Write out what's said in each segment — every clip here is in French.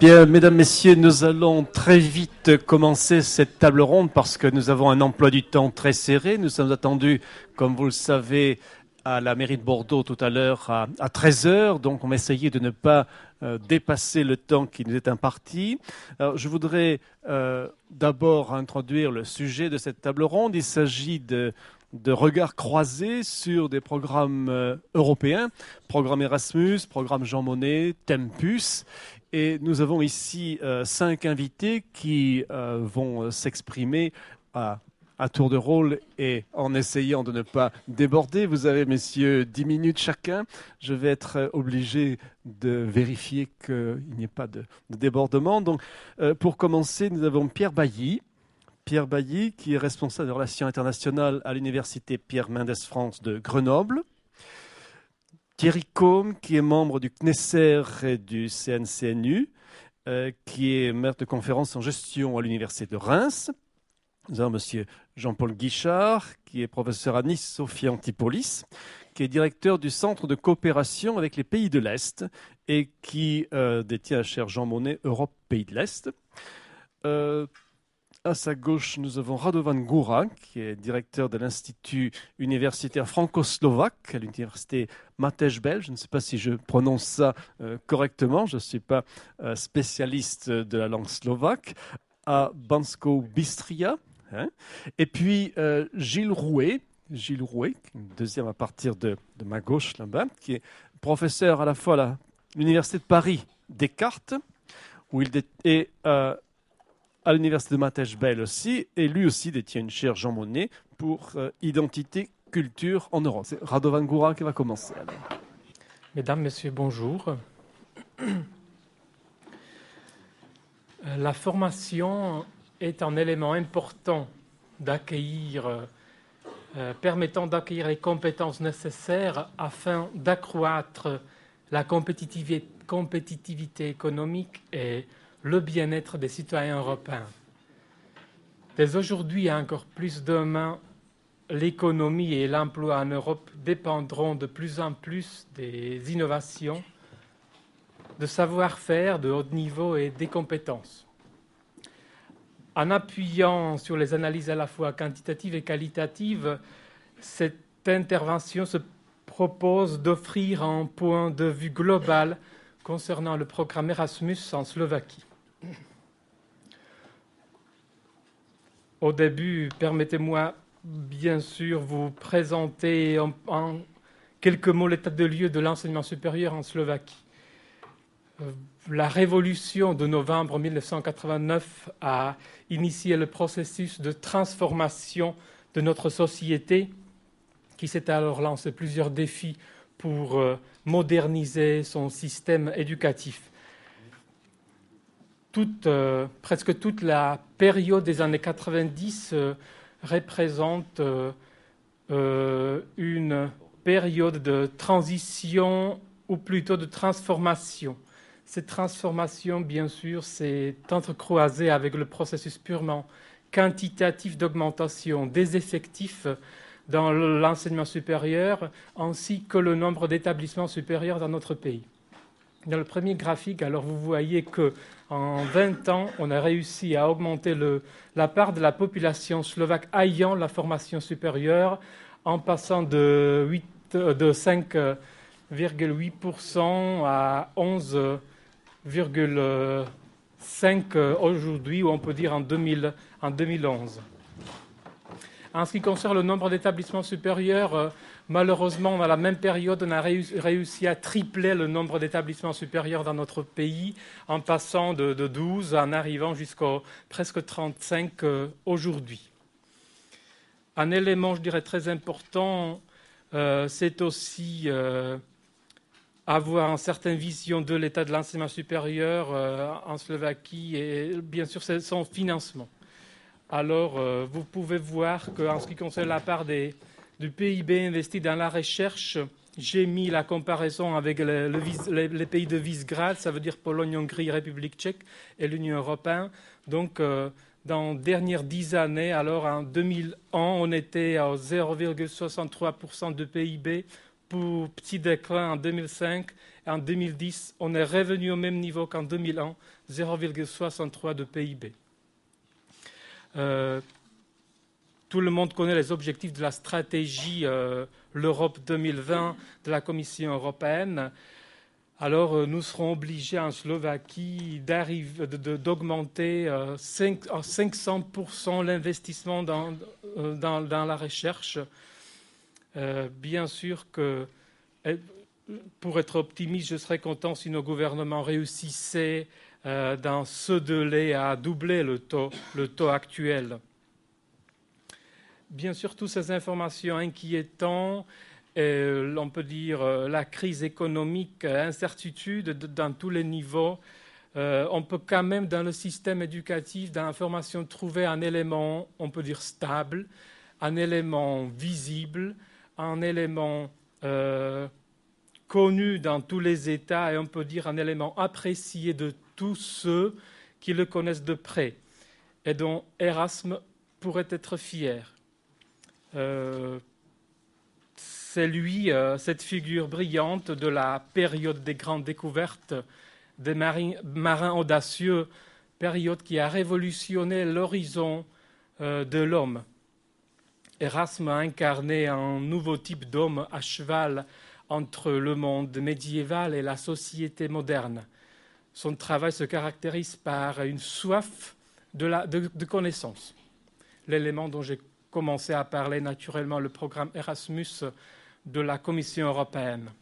Bien, mesdames, messieurs, nous allons très vite commencer cette table ronde parce que nous avons un emploi du temps très serré. Nous sommes attendus, comme vous le savez, à la mairie de Bordeaux tout à l'heure à 13 heures. Donc, on va essayer de ne pas dépasser le temps qui nous est imparti. Alors, je voudrais d'abord introduire le sujet de cette table ronde. Il s'agit de regards croisés sur des programmes européens, programme Erasmus, programme Jean Monnet, Tempus. Et nous avons ici 5 invités qui vont s'exprimer à tour de rôle et en essayant de ne pas déborder. Vous avez, messieurs, 10 minutes chacun. Je vais être obligé de vérifier qu'il n'y ait pas de débordement. Donc, pour commencer, nous avons Pierre Bailly. Pierre Bailly, qui est responsable de relations internationales à l'université Pierre Mendès France de Grenoble. Thierry Combe, qui est membre du CNESER et du CNCNU, qui est maître de conférence en gestion à l'université de Reims. Nous avons M. Jean-Paul Guichard, qui est professeur à Nice Sophia Antipolis, qui est directeur du Centre de coopération avec les pays de l'Est et qui détient la chaire Jean Monnet Europe Pays de l'Est. À sa gauche, nous avons Radovan Goura, qui est directeur de l'Institut universitaire franco-slovaque à l'université Matej-Bel. Je ne sais pas si je prononce ça correctement. Je ne suis pas spécialiste de la langue slovaque. À Bansko-Bistria. Et puis Gilles Rouet, deuxième à partir de ma gauche là-bas, qui est professeur à la fois à l'Université de Paris Descartes, où il est à l'université de Matej-Bel aussi, et lui aussi détient une chaire Jean Monnet pour identité, culture en Europe. C'est Radovan Goura qui va commencer. Alors. Mesdames, Messieurs, bonjour. La formation est un élément important permettant d'acquérir les compétences nécessaires afin d'accroître la compétitivité économique et le bien-être des citoyens européens. Dès aujourd'hui et encore plus demain, l'économie et l'emploi en Europe dépendront de plus en plus des innovations, de savoir-faire de haut niveau et des compétences. En appuyant sur les analyses à la fois quantitatives et qualitatives, cette intervention se propose d'offrir un point de vue global concernant le programme Erasmus en Slovaquie. Au début, permettez-moi bien sûr vous présenter en quelques mots l'état de lieu de l'enseignement supérieur en Slovaquie. La révolution de novembre 1989 a initié le processus de transformation de notre société qui s'est alors lancé plusieurs défis pour moderniser son système éducatif. Presque toute la période des années 90 représente une période de transition ou plutôt de transformation. Cette transformation, bien sûr, s'est entrecroisée avec le processus purement quantitatif d'augmentation des effectifs dans l'enseignement supérieur ainsi que le nombre d'établissements supérieurs dans notre pays. Dans le premier graphique, alors vous voyez qu'en 20 ans, on a réussi à augmenter la part de la population slovaque ayant la formation supérieure en passant de 5,8% à 11,5% aujourd'hui, ou on peut dire en 2011. En ce qui concerne le nombre d'établissements supérieurs, malheureusement, dans la même période, on a réussi à tripler le nombre d'établissements supérieurs dans notre pays, en passant de 12 en arrivant jusqu'à presque 35 aujourd'hui. Un élément, je dirais, très important, c'est aussi avoir une certaine vision de l'état de l'enseignement supérieur en Slovaquie et bien sûr son financement. Alors, vous pouvez voir qu'en ce qui concerne la part du PIB investi dans la recherche, j'ai mis la comparaison avec les pays de Visegrad, ça veut dire Pologne, Hongrie, République tchèque et l'Union européenne. Donc, dans les dernières 10 années, alors en 2001, on était à 0,63% de PIB petit déclin en 2005 et en 2010, on est revenu au même niveau qu'en 2001, 0,63 de PIB. Tout le monde connaît les objectifs de la stratégie l'Europe 2020 de la Commission européenne. Alors, nous serons obligés en Slovaquie d'augmenter à 500% l'investissement dans la recherche. Bien sûr que, pour être optimiste, je serais content si nos gouvernements réussissaient dans ce délai à doubler le taux actuel. Bien sûr, toutes ces informations inquiétantes, on peut dire la crise économique, incertitude dans tous les niveaux, on peut quand même dans le système éducatif, dans l'information, trouver un élément, on peut dire stable, un élément visible, un élément connu dans tous les États et on peut dire un élément apprécié de tous ceux qui le connaissent de près et dont Erasme pourrait être fier. C'est lui, cette figure brillante de la période des grandes découvertes, des marins audacieux, période qui a révolutionné l'horizon de l'homme. Erasme a incarné un nouveau type d'homme à cheval entre le monde médiéval et la société moderne. Son travail se caractérise par une soif de connaissance. L'élément dont j'ai commencé à parler naturellement, le programme Erasmus de la Commission européenne.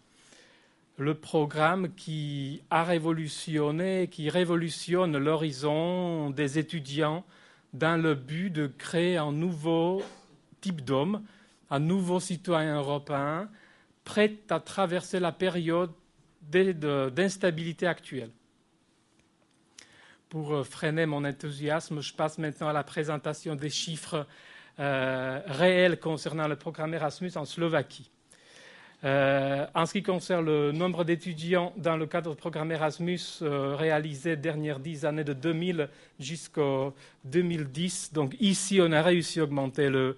Le programme qui a révolutionné, qui révolutionne l'horizon des étudiants dans le but de créer un nouveau type d'homme, un nouveau citoyen européen prêt à traverser la période d'instabilité actuelle. Pour freiner mon enthousiasme, je passe maintenant à la présentation des chiffres réels concernant le programme Erasmus en Slovaquie. En ce qui concerne le nombre d'étudiants dans le cadre du programme Erasmus réalisé dernières 10 années de 2000 jusqu'en 2010, donc ici on a réussi à augmenter le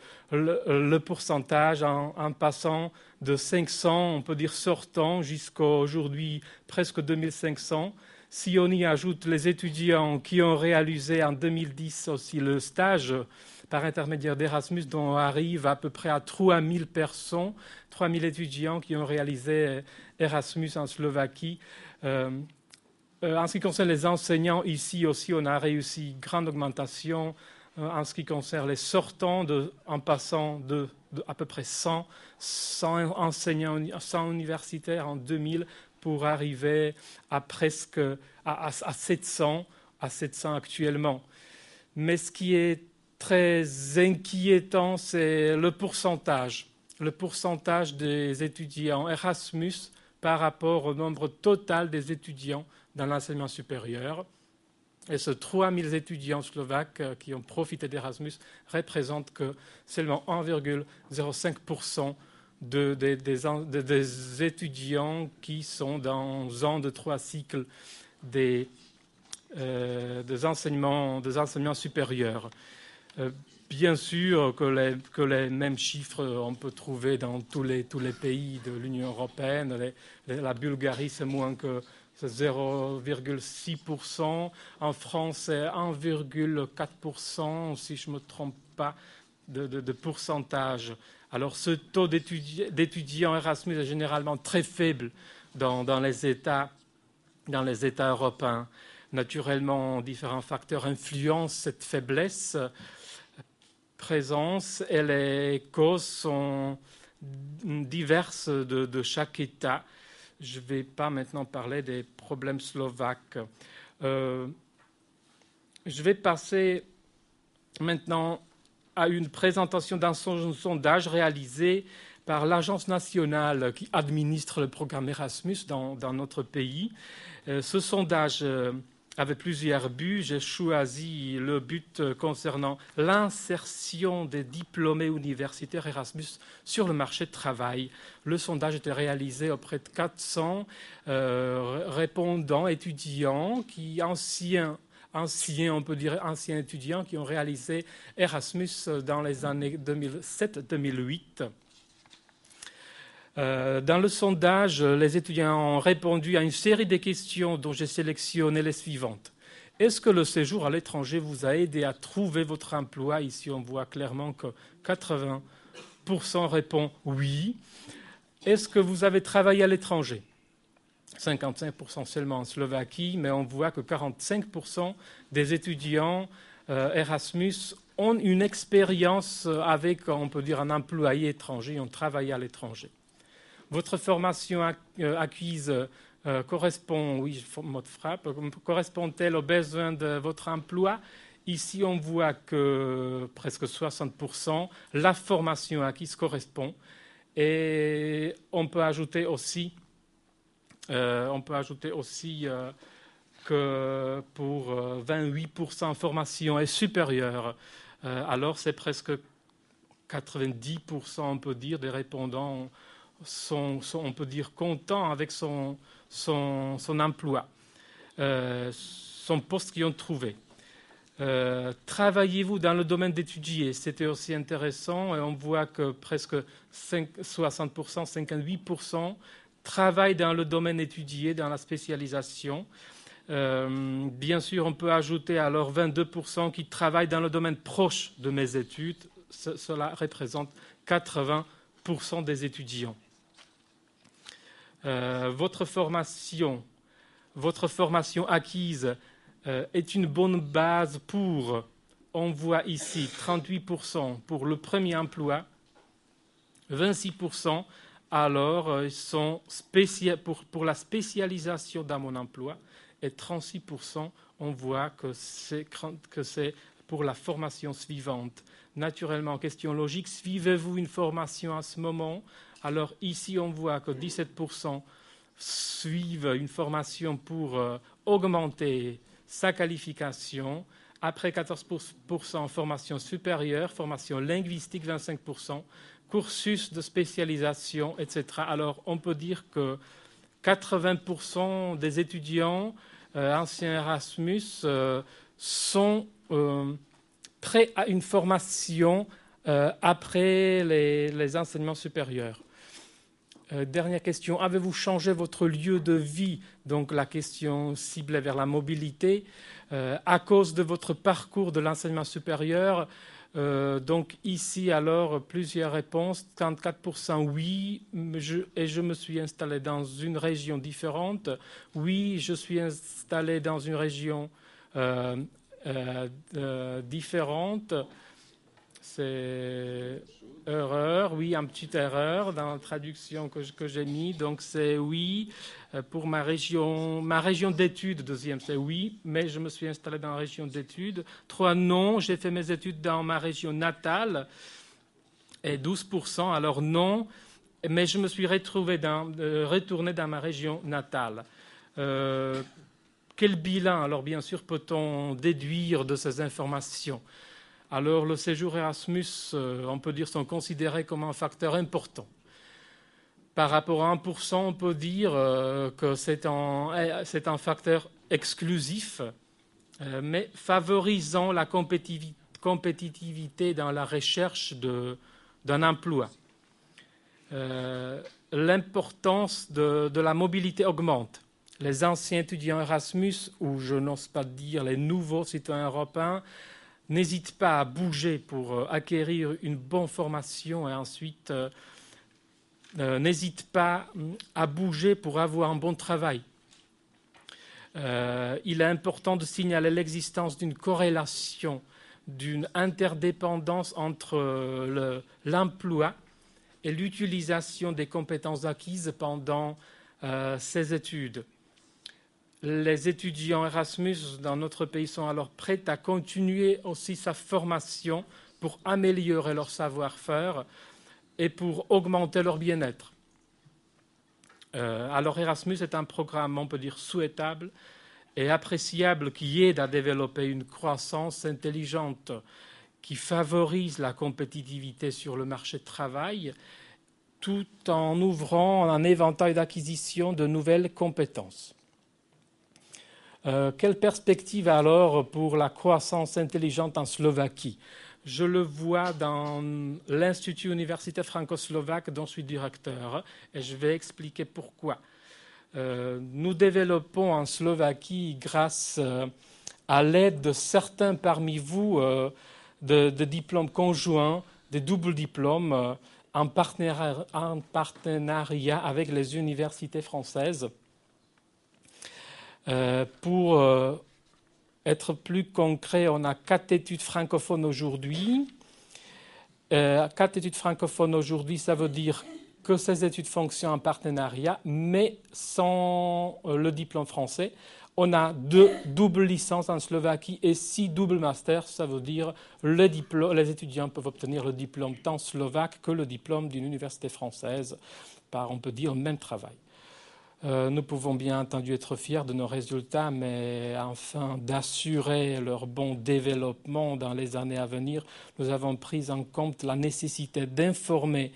pourcentage en passant de 500, on peut dire sortants, jusqu'à aujourd'hui presque 2500. Si on y ajoute les étudiants qui ont réalisé en 2010 aussi le stage par intermédiaire d'Erasmus, dont on arrive à peu près à 3000 personnes, 3000 étudiants qui ont réalisé Erasmus en Slovaquie. En ce qui concerne les enseignants, ici aussi, on a réussi une grande augmentation en ce qui concerne les sortants, en passant de à peu près 100 enseignants, 100 universitaires en 2000 pour arriver à presque à 700 actuellement. Mais ce qui est très inquiétant, c'est le pourcentage des étudiants Erasmus par rapport au nombre total des étudiants dans l'enseignement supérieur. Et ce 3000 étudiants slovaques qui ont profité d'Erasmus représentent que seulement 1,05% des étudiants qui sont dans un de 3 cycles des enseignements supérieurs. Bien sûr que les mêmes chiffres on peut trouver dans tous les pays de l'Union européenne. La Bulgarie, c'est moins que 0,6%. En France, c'est 1,4%, si je ne me trompe pas, de pourcentage. Alors, ce taux d'étudiants Erasmus est généralement très faible dans les États européens. Naturellement, différents facteurs influencent cette faiblesse présence et les causes sont diverses de chaque État. Je ne vais pas maintenant parler des problèmes slovaques. Je vais passer maintenant à une présentation d'un sondage réalisé par l'Agence nationale qui administre le programme Erasmus dans notre pays. Ce sondage avait plusieurs buts. J'ai choisi le but concernant l'insertion des diplômés universitaires Erasmus sur le marché de travail. Le sondage était réalisé auprès de 400 répondants étudiants on peut dire anciens étudiants qui ont réalisé Erasmus dans les années 2007-2008. Dans le sondage, les étudiants ont répondu à une série de questions dont j'ai sélectionné les suivantes. Est-ce que le séjour à l'étranger vous a aidé à trouver votre emploi? Ici, on voit clairement que 80% répondent oui. Est-ce que vous avez travaillé à l'étranger? 55% seulement en Slovaquie, mais on voit que 45% des étudiants Erasmus ont une expérience avec, on peut dire, un employé étranger, ont travaillé à l'étranger. Votre formation acquise correspond-elle aux besoins de votre emploi? Ici, on voit que presque 60%, la formation acquise correspond. Et on peut ajouter aussi que pour 28%, formation est supérieure. Alors, c'est presque 90%, on peut dire, des répondants sont on peut dire, contents avec son emploi, son poste qu'ils ont trouvé. Travaillez-vous dans le domaine d'étudier? C'était aussi intéressant. Et on voit que presque 60%, 58% travaillent dans le domaine étudié, dans la spécialisation. Bien sûr, on peut ajouter alors 22% qui travaillent dans le domaine proche de mes études. Cela représente 80% des étudiants. Votre formation acquise est une bonne base pour, on voit ici, 38% pour le premier emploi, 26% alors sont pour la spécialisation dans mon emploi, et 36% on voit que c'est pour la formation suivante. Naturellement, question logique, suivez-vous une formation à ce moment? Alors ici, on voit que 17% suivent une formation pour augmenter sa qualification. Après 14%, formation supérieure, formation linguistique, 25%, cursus de spécialisation, etc. Alors, on peut dire que 80% des étudiants anciens Erasmus sont prêts à une formation après les enseignements supérieurs. Dernière question, avez-vous changé votre lieu de vie? Donc la question ciblée vers la mobilité à cause de votre parcours de l'enseignement supérieur. Donc ici alors plusieurs réponses, 34% oui, et je me suis installé dans une région différente. Oui, je suis installé dans une région différente. C'est erreur, oui, une petite erreur dans la traduction que j'ai mis. Donc c'est oui pour ma région d'études. Deuxième, c'est oui, mais je me suis installé dans la région d'études. 3, non, j'ai fait mes études dans ma région natale. Et 12%, alors non, mais je me suis retourné dans ma région natale. Quel bilan, alors bien sûr, peut-on déduire de ces informations? Alors, le séjour Erasmus, on peut dire, sont considérés comme un facteur important. Par rapport à 1%, on peut dire que c'est un facteur exclusif, mais favorisant la compétitivité dans la recherche d'un emploi. L'importance de la mobilité augmente. Les anciens étudiants Erasmus, ou je n'ose pas dire les nouveaux citoyens européens, n'hésite pas à bouger pour acquérir une bonne formation et ensuite n'hésite pas à bouger pour avoir un bon travail. Il est important de signaler l'existence d'une corrélation, d'une interdépendance entre l'emploi et l'utilisation des compétences acquises pendant ces études. Les étudiants Erasmus dans notre pays sont alors prêts à continuer aussi sa formation pour améliorer leur savoir-faire et pour augmenter leur bien-être. Alors Erasmus est un programme, on peut dire, souhaitable et appréciable qui aide à développer une croissance intelligente qui favorise la compétitivité sur le marché du travail tout en ouvrant un éventail d'acquisition de nouvelles compétences. Quelle perspective alors pour la croissance intelligente en Slovaquie? Je le vois dans l'Institut universitaire franco-slovaque dont je suis directeur et je vais expliquer pourquoi. Nous développons en Slovaquie, grâce à l'aide de certains parmi vous, de diplômes conjoints, des doubles diplômes en partenariat avec les universités françaises. Pour être plus concret, on a 4 études francophones aujourd'hui. 4 études francophones aujourd'hui, ça veut dire que ces études fonctionnent en partenariat, mais sans le diplôme français. On a 2 doubles licences en Slovaquie et 6 doubles masters, ça veut dire les étudiants peuvent obtenir le diplôme tant slovaque que le diplôme d'une université française par, on peut dire, le même travail. Nous pouvons bien entendu être fiers de nos résultats, mais afin d'assurer leur bon développement dans les années à venir, nous avons pris en compte la nécessité d'informer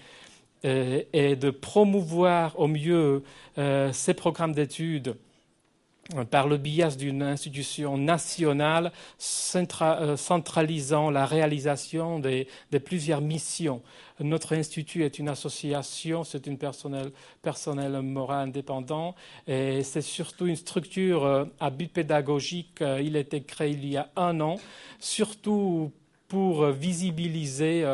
et de promouvoir au mieux ces programmes d'études par le biais d'une institution nationale centralisant la réalisation de plusieurs missions. Notre institut est une association, c'est une personnel moral indépendant et c'est surtout une structure à but pédagogique. Il a été créé il y a 1 an, surtout pour visibiliser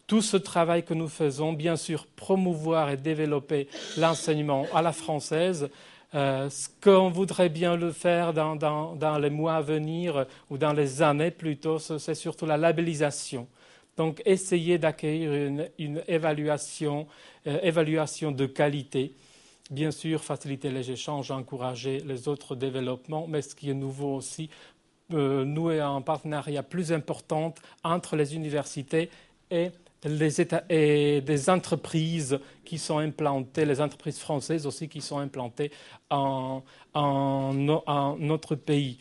tout ce travail que nous faisons, bien sûr, promouvoir et développer l'enseignement à la française. Ce qu'on voudrait bien le faire dans les mois à venir ou dans les années plutôt, c'est surtout la labellisation. Donc, essayer d'accueillir une évaluation de qualité. Bien sûr, faciliter les échanges, encourager les autres développements, mais ce qui est nouveau aussi, nouer un partenariat plus important entre les universités et des entreprises qui sont implantées, les entreprises françaises aussi qui sont implantées en notre pays.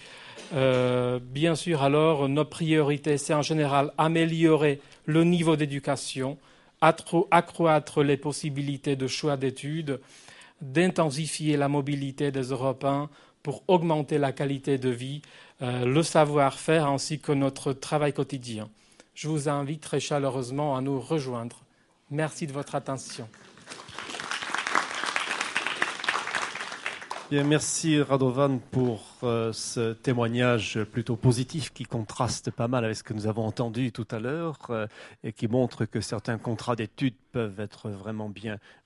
Bien sûr, alors, nos priorités, c'est en général améliorer le niveau d'éducation, accroître les possibilités de choix d'études, d'intensifier la mobilité des Européens pour augmenter la qualité de vie, le savoir-faire ainsi que notre travail quotidien. Je vous invite très chaleureusement à nous rejoindre. Merci de votre attention. Bien, merci Radovan pour ce témoignage plutôt positif qui contraste pas mal avec ce que nous avons entendu tout à l'heure et qui montre que certains contrats d'études peuvent être vraiment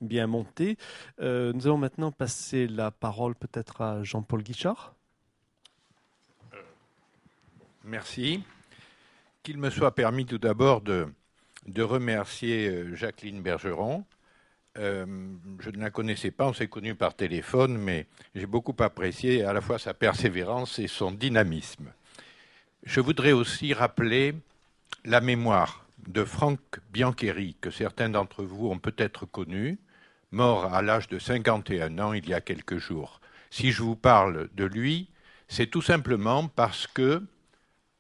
bien montés. Nous allons maintenant passer la parole peut-être à Jean-Paul Guichard. Merci. Qu'il me soit permis tout d'abord de remercier Jacqueline Bergeron. Je ne la connaissais pas, on s'est connus par téléphone, mais j'ai beaucoup apprécié à la fois sa persévérance et son dynamisme. Je voudrais aussi rappeler la mémoire de Franck Biancheri, que certains d'entre vous ont peut-être connu, mort à l'âge de 51 ans il y a quelques jours. Si je vous parle de lui, c'est tout simplement parce que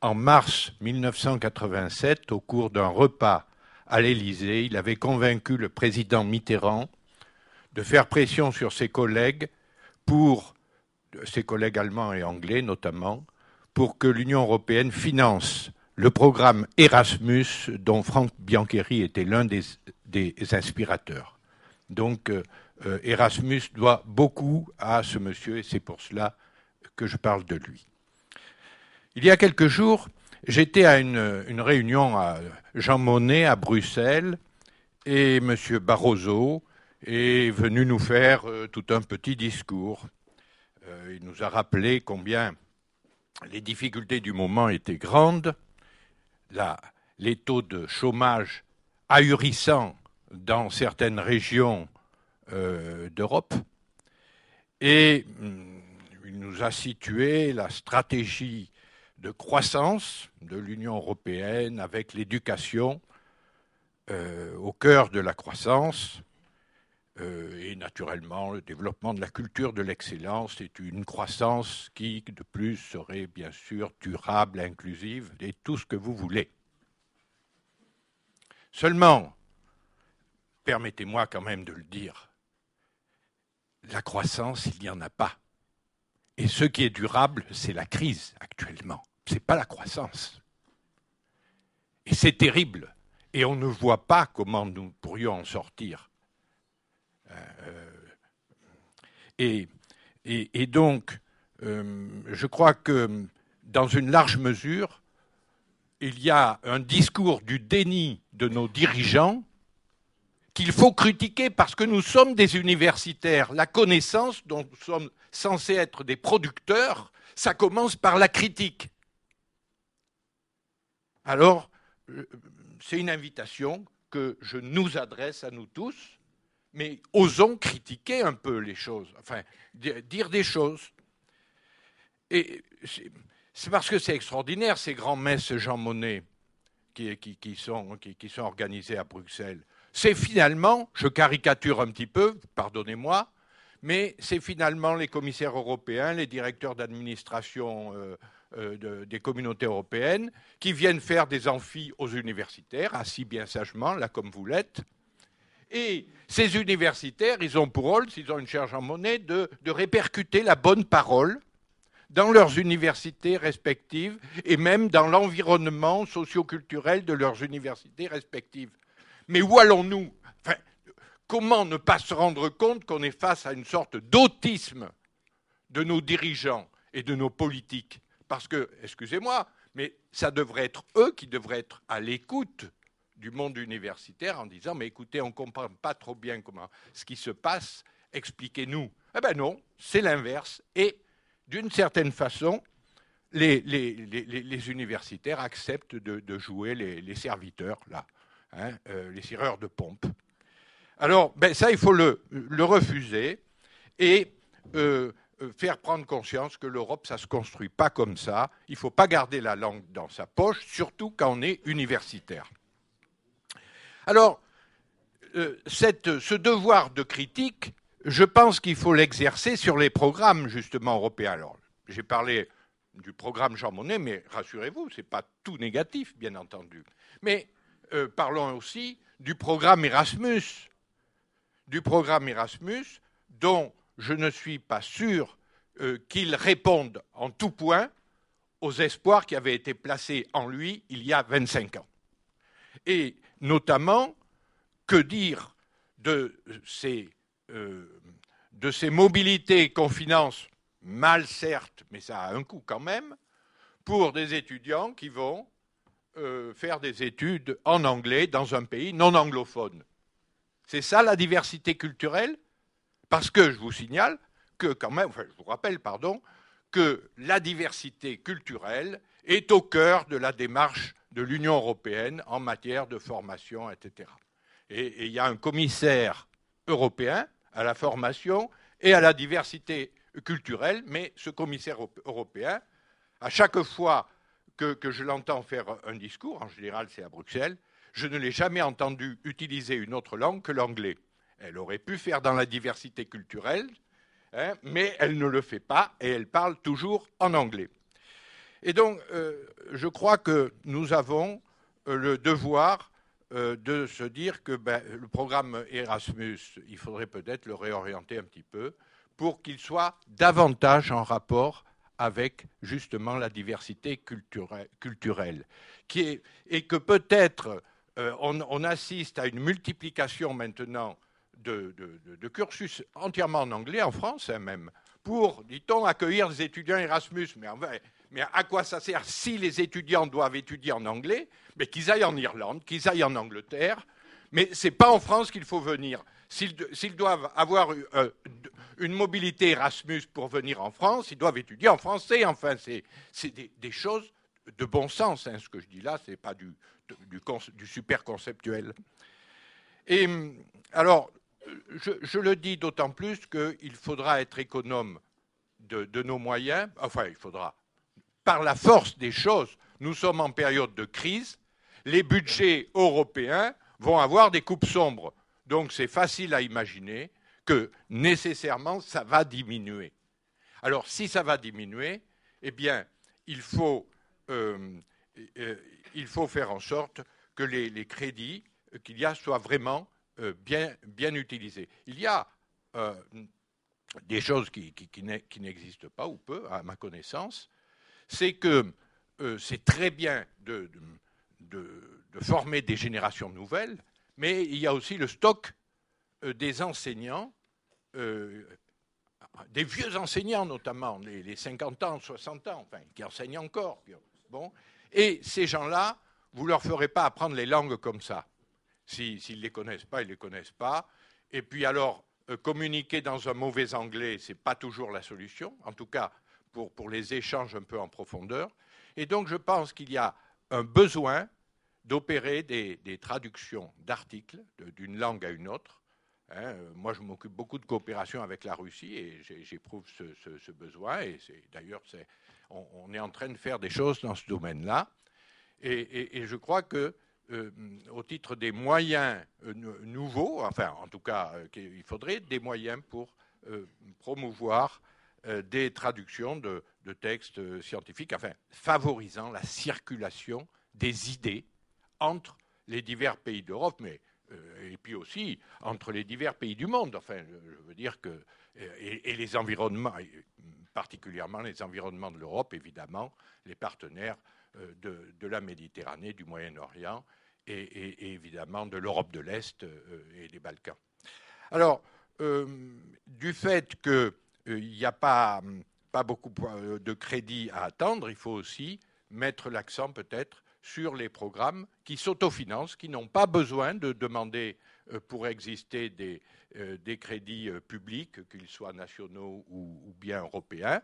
en mars 1987, au cours d'un repas à l'Élysée, il avait convaincu le président Mitterrand de faire pression sur ses collègues allemands et anglais notamment, pour que l'Union européenne finance le programme Erasmus dont Franck Biancheri était l'un des inspirateurs. Donc Erasmus doit beaucoup à ce monsieur et c'est pour cela que je parle de lui. Il y a quelques jours, j'étais à une réunion à Jean Monnet à Bruxelles et M. Barroso est venu nous faire tout un petit discours. Il nous a rappelé combien les difficultés du moment étaient grandes, les taux de chômage ahurissants dans certaines régions d'Europe et il nous a situé la stratégie de croissance de l'Union européenne avec l'éducation au cœur de la croissance et naturellement le développement de la culture de l'excellence est une croissance qui de plus serait bien sûr durable, inclusive et tout ce que vous voulez. Seulement, permettez-moi quand même de le dire, la croissance, il n'y en a pas. Et ce qui est durable, c'est la crise actuellement. c'est pas la croissance. Et c'est terrible. Et on ne voit pas comment nous pourrions en sortir. Et donc, je crois que dans une large mesure, il y a un discours du déni de nos dirigeants qu'il faut critiquer parce que nous sommes des universitaires. La connaissance dont nous sommes censés être des producteurs, ça commence par la critique. Alors, c'est une invitation que je nous adresse à nous tous, mais osons critiquer un peu les choses, enfin, dire des choses. Et c'est parce que c'est extraordinaire, ces grands messes Jean Monnet qui sont organisées à Bruxelles. C'est finalement, je caricature un petit peu, pardonnez-moi, mais c'est finalement les commissaires européens, les directeurs d'administration des communautés européennes qui viennent faire des amphis aux universitaires, assis bien sagement, là comme vous l'êtes. Et ces universitaires, ils ont pour rôle, s'ils ont une chaire Jean Monnet, de répercuter la bonne parole dans leurs universités respectives et même dans l'environnement socio-culturel de leurs universités respectives. Mais où allons-nous ? Enfin, comment ne pas se rendre compte qu'on est face à une sorte d'autisme de nos dirigeants et de nos politiques ? Parce que, excusez-moi, mais ça devrait être eux qui devraient être à l'écoute du monde universitaire en disant « mais écoutez, on ne comprend pas trop bien ce qui se passe, expliquez-nous ». Eh bien non, c'est l'inverse. Et d'une certaine façon, les universitaires acceptent de jouer les serviteurs, là, hein, les tireurs de pompe. Alors, ben, ça, il faut le refuser et faire prendre conscience que l'Europe, ça ne se construit pas comme ça. Il ne faut pas garder la langue dans sa poche, surtout quand on est universitaire. Alors, ce devoir de critique, je pense qu'il faut l'exercer sur les programmes, justement, européens. Alors, j'ai parlé du programme Jean Monnet, mais rassurez-vous, ce n'est pas tout négatif, bien entendu. Mais parlons aussi du programme Erasmus. Du programme Erasmus, dont je ne suis pas sûr qu'il réponde en tout point aux espoirs qui avaient été placés en lui il y a 25 ans. Et notamment, que dire de ces mobilités qu'on finance mal certes, mais ça a un coût quand même, pour des étudiants qui vont faire des études en anglais dans un pays non anglophone. C'est ça la diversité culturelle ? Parce que je vous signale que quand même, enfin je vous rappelle, pardon, que la diversité culturelle est au cœur de la démarche de l'Union européenne en matière de formation, etc. Et il y a un commissaire européen à la formation et à la diversité culturelle, mais ce commissaire européen, à chaque fois que je l'entends faire un discours, en général c'est à Bruxelles, je ne l'ai jamais entendu utiliser une autre langue que l'anglais. Elle aurait pu faire dans la diversité culturelle, hein, mais elle ne le fait pas et elle parle toujours en anglais. Et donc, je crois que nous avons le devoir de se dire que le programme Erasmus, il faudrait peut-être le réorienter un petit peu pour qu'il soit davantage en rapport avec justement la diversité culturelle. Et que peut-être on assiste à une multiplication maintenant de cursus entièrement en anglais, en France hein, même, pour, dit-on, accueillir des étudiants Erasmus. Mais à quoi ça sert si les étudiants doivent étudier en anglais? Mais qu'ils aillent en Irlande, qu'ils aillent en Angleterre. Mais ce n'est pas en France qu'il faut venir. S'ils doivent avoir une mobilité Erasmus pour venir en France, ils doivent étudier en français. Enfin, c'est des choses de bon sens. Hein, ce que je dis là, ce n'est pas du super conceptuel. Et alors, je le dis d'autant plus qu'il faudra être économe de nos moyens. Enfin, il faudra, par la force des choses, nous sommes en période de crise. Les budgets européens vont avoir des coupes sombres. Donc, c'est facile à imaginer que, nécessairement, ça va diminuer. Alors, si ça va diminuer, eh bien, il faut faire en sorte que les crédits qu'il y a soient vraiment bien utilisés. Il y a des choses qui n'existent pas, ou peu, à ma connaissance. C'est que c'est très bien de former des générations nouvelles, mais il y a aussi le stock des enseignants, des vieux enseignants notamment, les 50 ans, 60 ans, enfin, qui enseignent encore. Bon. Et ces gens-là, vous ne leur ferez pas apprendre les langues comme ça. S'ils ne les connaissent pas, ils ne les connaissent pas. Et puis alors, communiquer dans un mauvais anglais, ce n'est pas toujours la solution, en tout cas pour les échanges un peu en profondeur. Et donc, je pense qu'il y a un besoin d'opérer des traductions d'articles d'une langue à une autre. Moi, je m'occupe beaucoup de coopération avec la Russie et j'éprouve ce besoin. Et d'ailleurs, on est en train de faire des choses dans ce domaine-là. Et je crois que, au titre des moyens nouveaux, enfin, en tout cas, il faudrait des moyens pour promouvoir des traductions de textes scientifiques, enfin, favorisant la circulation des idées entre les divers pays d'Europe, mais et puis aussi entre les divers pays du monde. Enfin, je veux dire que et les environnements, particulièrement les environnements de l'Europe, évidemment, les partenaires de la Méditerranée, du Moyen-Orient et évidemment de l'Europe de l'Est et des Balkans. Alors, du fait qu'il n'y a pas beaucoup de crédits à attendre, il faut aussi mettre l'accent peut-être sur les programmes qui s'autofinancent, qui n'ont pas besoin de demander pour exister des crédits publics, qu'ils soient nationaux ou bien européens.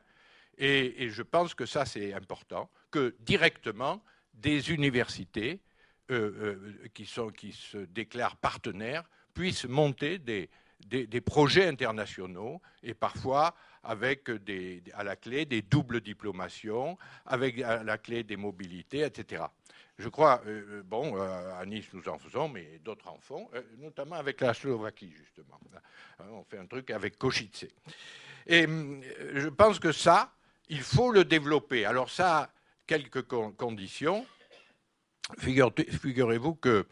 Et je pense que ça, c'est important, que directement des universités qui se déclarent partenaires puissent monter des projets internationaux et parfois avec à la clé des doubles diplomations, avec à la clé des mobilités, etc. Je crois, à Nice nous en faisons, mais d'autres en font, notamment avec la Slovaquie, justement. On fait un truc avec Košice. Et je pense que ça, il faut le développer. Alors ça a quelques conditions. Figurez-vous que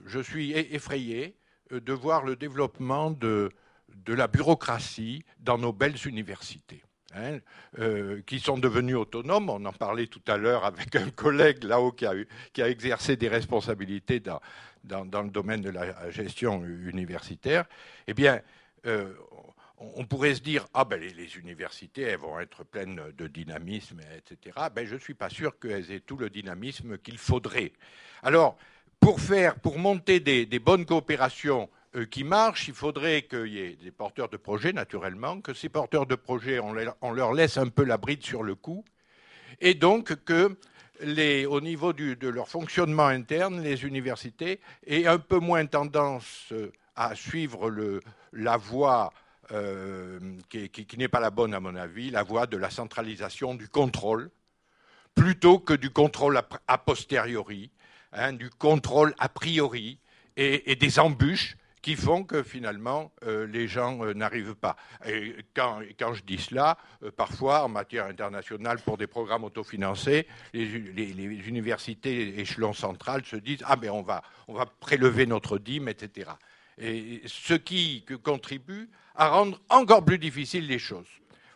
je suis effrayé de voir le développement de la bureaucratie dans nos belles universités, qui sont devenues autonomes. On en parlait tout à l'heure avec un collègue là-haut qui a exercé des responsabilités dans le domaine de la gestion universitaire. Eh bien, on pourrait se dire, les universités, elles vont être pleines de dynamisme, etc. Je ne suis pas sûr qu'elles aient tout le dynamisme qu'il faudrait. Alors, pour monter des bonnes coopérations qui marchent, il faudrait qu'il y ait des porteurs de projets, naturellement, que ces porteurs de projets, on leur laisse un peu la bride sur le cou, et donc que au niveau de leur fonctionnement interne, les universités aient un peu moins tendance à suivre la voie qui n'est pas la bonne à mon avis, la voie de la centralisation du contrôle, plutôt que du contrôle a posteriori, du contrôle a priori et des embûches qui font que finalement les gens n'arrivent pas. Et quand je dis cela, parfois en matière internationale pour des programmes autofinancés, les universités échelon central se disent on va prélever notre dîme, etc. Et ce qui contribue à rendre encore plus difficiles les choses.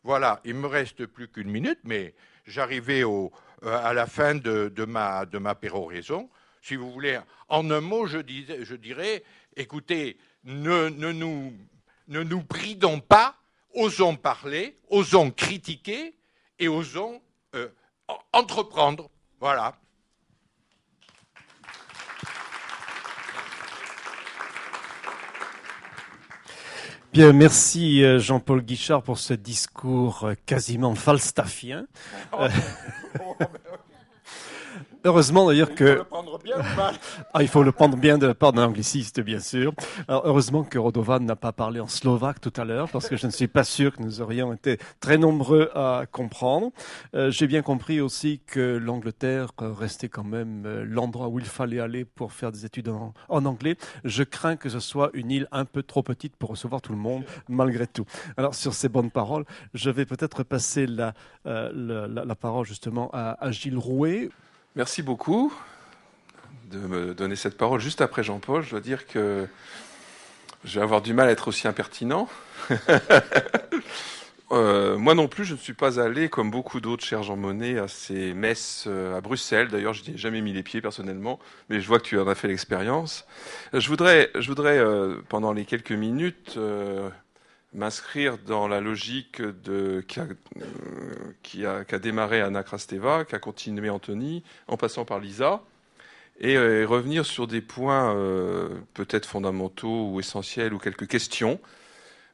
Voilà, il me reste plus qu'une minute, mais j'arrivais à la fin de ma péroraison. Si vous voulez, en un mot, je dirais, écoutez, ne nous bridons pas, osons parler, osons critiquer et osons entreprendre. Voilà. Bien, merci Jean-Paul Guichard pour ce discours quasiment falstaffien. Heureusement d'ailleurs que... Il faut le prendre bien ou mal ? Il faut le prendre bien de la part d'un angliciste, bien sûr. Alors, heureusement que Radovan n'a pas parlé en slovaque tout à l'heure, parce que je ne suis pas sûr que nous aurions été très nombreux à comprendre. J'ai bien compris aussi que l'Angleterre restait quand même l'endroit où il fallait aller pour faire des études en anglais. Je crains que ce soit une île un peu trop petite pour recevoir tout le monde, malgré tout. Alors, sur ces bonnes paroles, je vais peut-être passer la parole justement à Gilles Rouet. Merci beaucoup de me donner cette parole juste après Jean-Paul. Je dois dire que je vais avoir du mal à être aussi impertinent. moi non plus, je ne suis pas allé, comme beaucoup d'autres, cher Jean Monnet, à ces messes à Bruxelles. D'ailleurs, je n'y ai jamais mis les pieds personnellement, mais je vois que tu en as fait l'expérience. Je voudrais pendant les quelques minutes, m'inscrire dans la logique qu'a démarré Anna Krasteva, qu'a continué Anthony, en passant par Lisa, et revenir sur des points peut-être fondamentaux ou essentiels, ou quelques questions.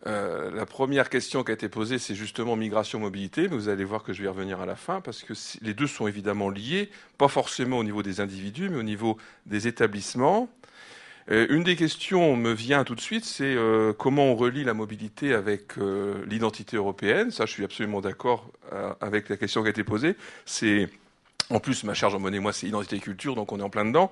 La première question qui a été posée, c'est justement migration-mobilité, mais vous allez voir que je vais y revenir à la fin, parce que les deux sont évidemment liés, pas forcément au niveau des individus, mais au niveau des établissements. Une des questions me vient tout de suite, c'est comment on relie la mobilité avec l'identité européenne. Ça, je suis absolument d'accord avec la question qui a été posée. En plus, ma chère Jean Monnet, moi, c'est identité et culture, donc on est en plein dedans.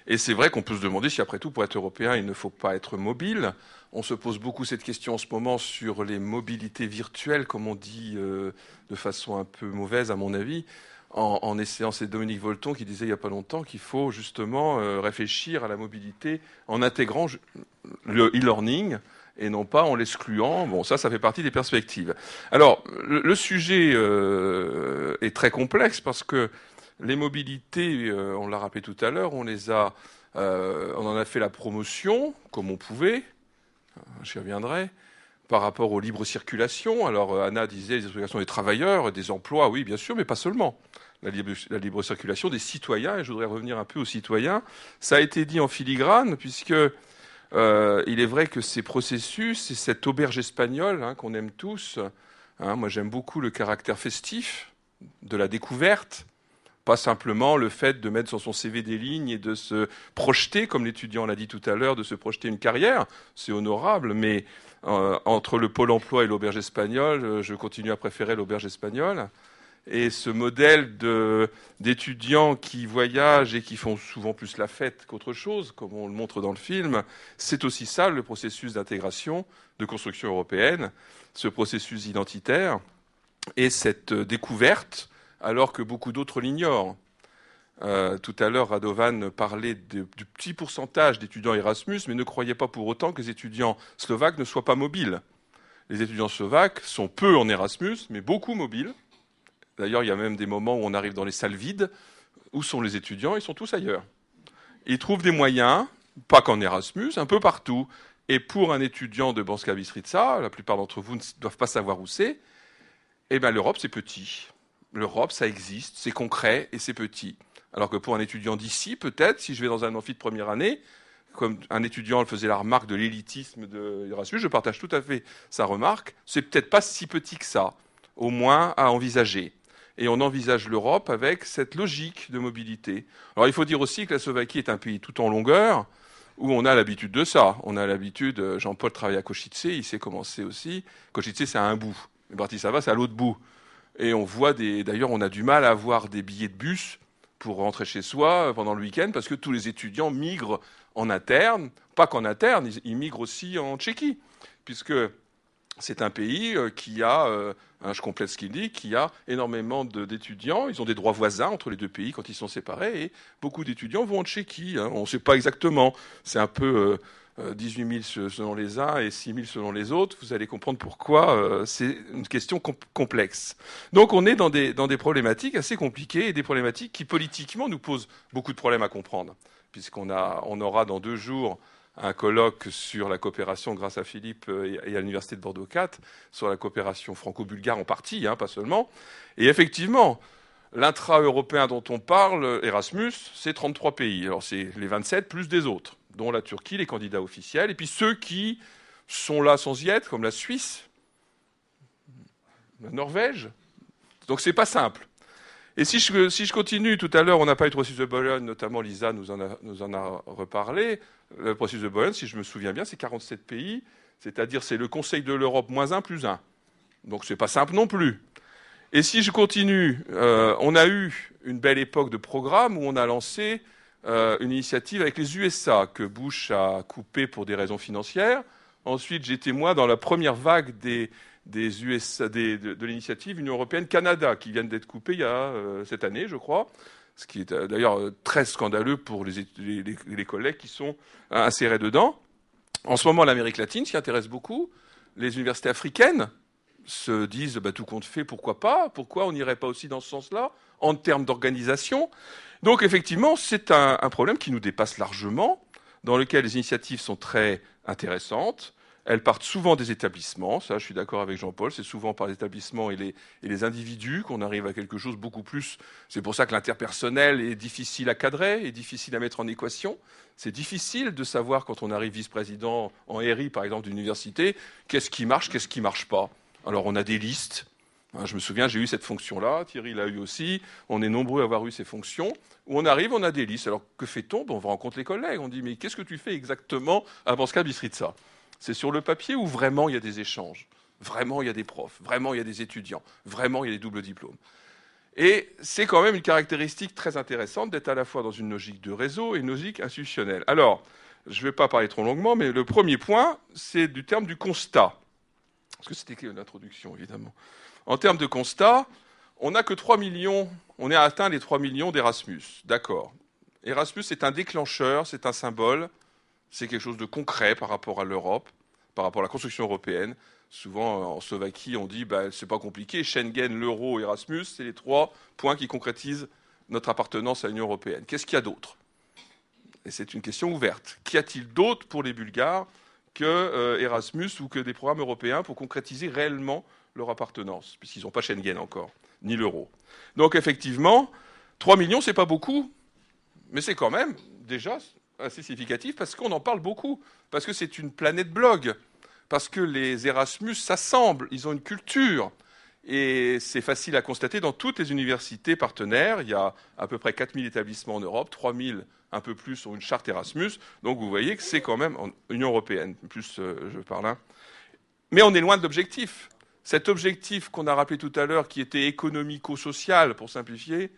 Et c'est vrai qu'on peut se demander si, après tout, pour être européen, il ne faut pas être mobile. On se pose beaucoup cette question en ce moment sur les mobilités virtuelles, comme on dit de façon un peu mauvaise, à mon avis, en essayant, c'est Dominique Volton qui disait il n'y a pas longtemps qu'il faut justement réfléchir à la mobilité en intégrant le e-learning et non pas en l'excluant. Bon, ça fait partie des perspectives. Alors, le sujet est très complexe parce que les mobilités, on l'a rappelé tout à l'heure, on en a fait la promotion comme on pouvait, j'y reviendrai, par rapport aux libres circulations. Alors Anna disait les circulations des travailleurs, des emplois, oui bien sûr, mais pas seulement. La libre circulation des citoyens, et je voudrais revenir un peu aux citoyens. Ça a été dit en filigrane, puisque il est vrai que ces processus, c'est cette auberge espagnole qu'on aime tous. Moi j'aime beaucoup le caractère festif de la découverte. Pas simplement le fait de mettre sur son CV des lignes et de se projeter, comme l'étudiant l'a dit tout à l'heure, de se projeter une carrière. C'est honorable, mais entre le Pôle emploi et l'auberge espagnole, je continue à préférer l'auberge espagnole. Et ce modèle d'étudiants qui voyagent et qui font souvent plus la fête qu'autre chose, comme on le montre dans le film, c'est aussi ça le processus d'intégration, de construction européenne, ce processus identitaire et cette découverte, alors que beaucoup d'autres l'ignorent. Tout à l'heure, Radovan parlait du petit pourcentage d'étudiants Erasmus, mais ne croyez pas pour autant que les étudiants slovaques ne soient pas mobiles. Les étudiants slovaques sont peu en Erasmus, mais beaucoup mobiles. D'ailleurs, il y a même des moments où on arrive dans les salles vides. Où sont les étudiants? Ils sont tous ailleurs. Ils trouvent des moyens, pas qu'en Erasmus, un peu partout. Et pour un étudiant de Banska Bystrica, la plupart d'entre vous ne doivent pas savoir où c'est, eh bien l'Europe, c'est petit. L'Europe, ça existe, c'est concret et c'est petit. Alors que pour un étudiant d'ici, peut-être, si je vais dans un amphi de première année, comme un étudiant faisait la remarque de l'élitisme de Erasmus, je partage tout à fait sa remarque, c'est peut-être pas si petit que ça, au moins à envisager. Et on envisage l'Europe avec cette logique de mobilité. Alors il faut dire aussi que la Slovaquie est un pays tout en longueur, où on a l'habitude de ça. On a l'habitude, Jean-Paul travaille à Košice, il sait comment c'est aussi. Košice, c'est à un bout. Mais Bratislava, c'est à l'autre bout. Et on voit d'ailleurs, on a du mal à avoir des billets de bus pour rentrer chez soi pendant le week-end, parce que tous les étudiants migrent en interne. Pas qu'en interne, ils migrent aussi en Tchéquie, puisque c'est un pays qui a, je complète ce qu'il dit, qui a énormément d'étudiants. Ils ont des droits voisins entre les deux pays quand ils sont séparés, et beaucoup d'étudiants vont en Tchéquie. On ne sait pas exactement. C'est un peu 18 000 selon les uns et 6 000 selon les autres. Vous allez comprendre pourquoi c'est une question complexe. Donc on est dans des problématiques assez compliquées, et des problématiques qui politiquement nous posent beaucoup de problèmes à comprendre, puisqu'on aura dans 2 jours un colloque sur la coopération grâce à Philippe et à l'Université de Bordeaux 4, sur la coopération franco-bulgare en partie, pas seulement. Et effectivement, l'intra-européen dont on parle, Erasmus, c'est 33 pays. Alors c'est les 27 plus des autres, dont la Turquie, les candidats officiels, et puis ceux qui sont là sans y être, comme la Suisse, la Norvège. Donc c'est pas simple. Et si je continue, tout à l'heure, on n'a pas eu de processus de Bologne, notamment Lisa nous en a reparlé. Le processus de Bologne, si je me souviens bien, c'est 47 pays, c'est-à-dire c'est le Conseil de l'Europe moins 1 plus 1. Donc c'est pas simple non plus. Et si je continue, on a eu une belle époque de programme où on a lancé une initiative avec les USA que Bush a coupé pour des raisons financières. Ensuite, j'étais moi dans la première vague des USA, de l'initiative Union européenne-Canada, qui viennent d'être coupées il y a cette année, je crois, ce qui est d'ailleurs très scandaleux pour les collègues qui sont insérés dedans. En ce moment, l'Amérique latine s'y intéresse beaucoup, les universités africaines se disent tout compte fait, pourquoi pas? Pourquoi on n'irait pas aussi dans ce sens-là, en termes d'organisation? Donc effectivement, c'est un problème qui nous dépasse largement, dans lequel les initiatives sont très intéressantes. Elles partent souvent des établissements, ça je suis d'accord avec Jean-Paul, c'est souvent par les établissements et les individus qu'on arrive à quelque chose beaucoup plus. C'est pour ça que l'interpersonnel est difficile à cadrer, est difficile à mettre en équation. C'est difficile de savoir quand on arrive vice-président en RI, par exemple, d'université, qu'est-ce qui marche pas. Alors on a des listes. Je me souviens, j'ai eu cette fonction-là, Thierry l'a eu aussi, on est nombreux à avoir eu ces fonctions, où on arrive, on a des listes. Alors que fait-on? On rencontre les collègues, on dit mais qu'est-ce que tu fais exactement à Banska Bystrica? C'est sur le papier ou vraiment il y a des échanges? Vraiment il y a des profs? Vraiment il y a des étudiants? Vraiment il y a des doubles diplômes? Et c'est quand même une caractéristique très intéressante d'être à la fois dans une logique de réseau et une logique institutionnelle. Alors, je ne vais pas parler trop longuement, mais le premier point, c'est du terme du constat. Parce que c'était l'introduction, évidemment. En termes de constat, on n'a que 3 millions, on a atteint les 3 millions d'Erasmus. D'accord. Erasmus, c'est un déclencheur, c'est un symbole, c'est quelque chose de concret par rapport à l'Europe, par rapport à la construction européenne. Souvent, en Slovaquie, on dit c'est pas compliqué, Schengen, l'euro, Erasmus, c'est les 3 points qui concrétisent notre appartenance à l'Union européenne. Qu'est-ce qu'il y a d'autre? Et c'est une question ouverte. Qu'y a-t-il d'autre pour les Bulgares que Erasmus ou que des programmes européens pour concrétiser réellement leur appartenance, puisqu'ils n'ont pas Schengen encore, ni l'euro. Donc effectivement, 3 millions, c'est pas beaucoup, mais c'est quand même déjà assez significatif parce qu'on en parle beaucoup, parce que c'est une planète blog, parce que les Erasmus s'assemblent, ils ont une culture, et c'est facile à constater dans toutes les universités partenaires. Il y a à peu près 4000 établissements en Europe, 3000 un peu plus ont une charte Erasmus, donc vous voyez que c'est quand même en Union européenne, plus je parle là. Mais on est loin de l'objectif. Cet objectif qu'on a rappelé tout à l'heure, qui était économico-social, pour simplifier,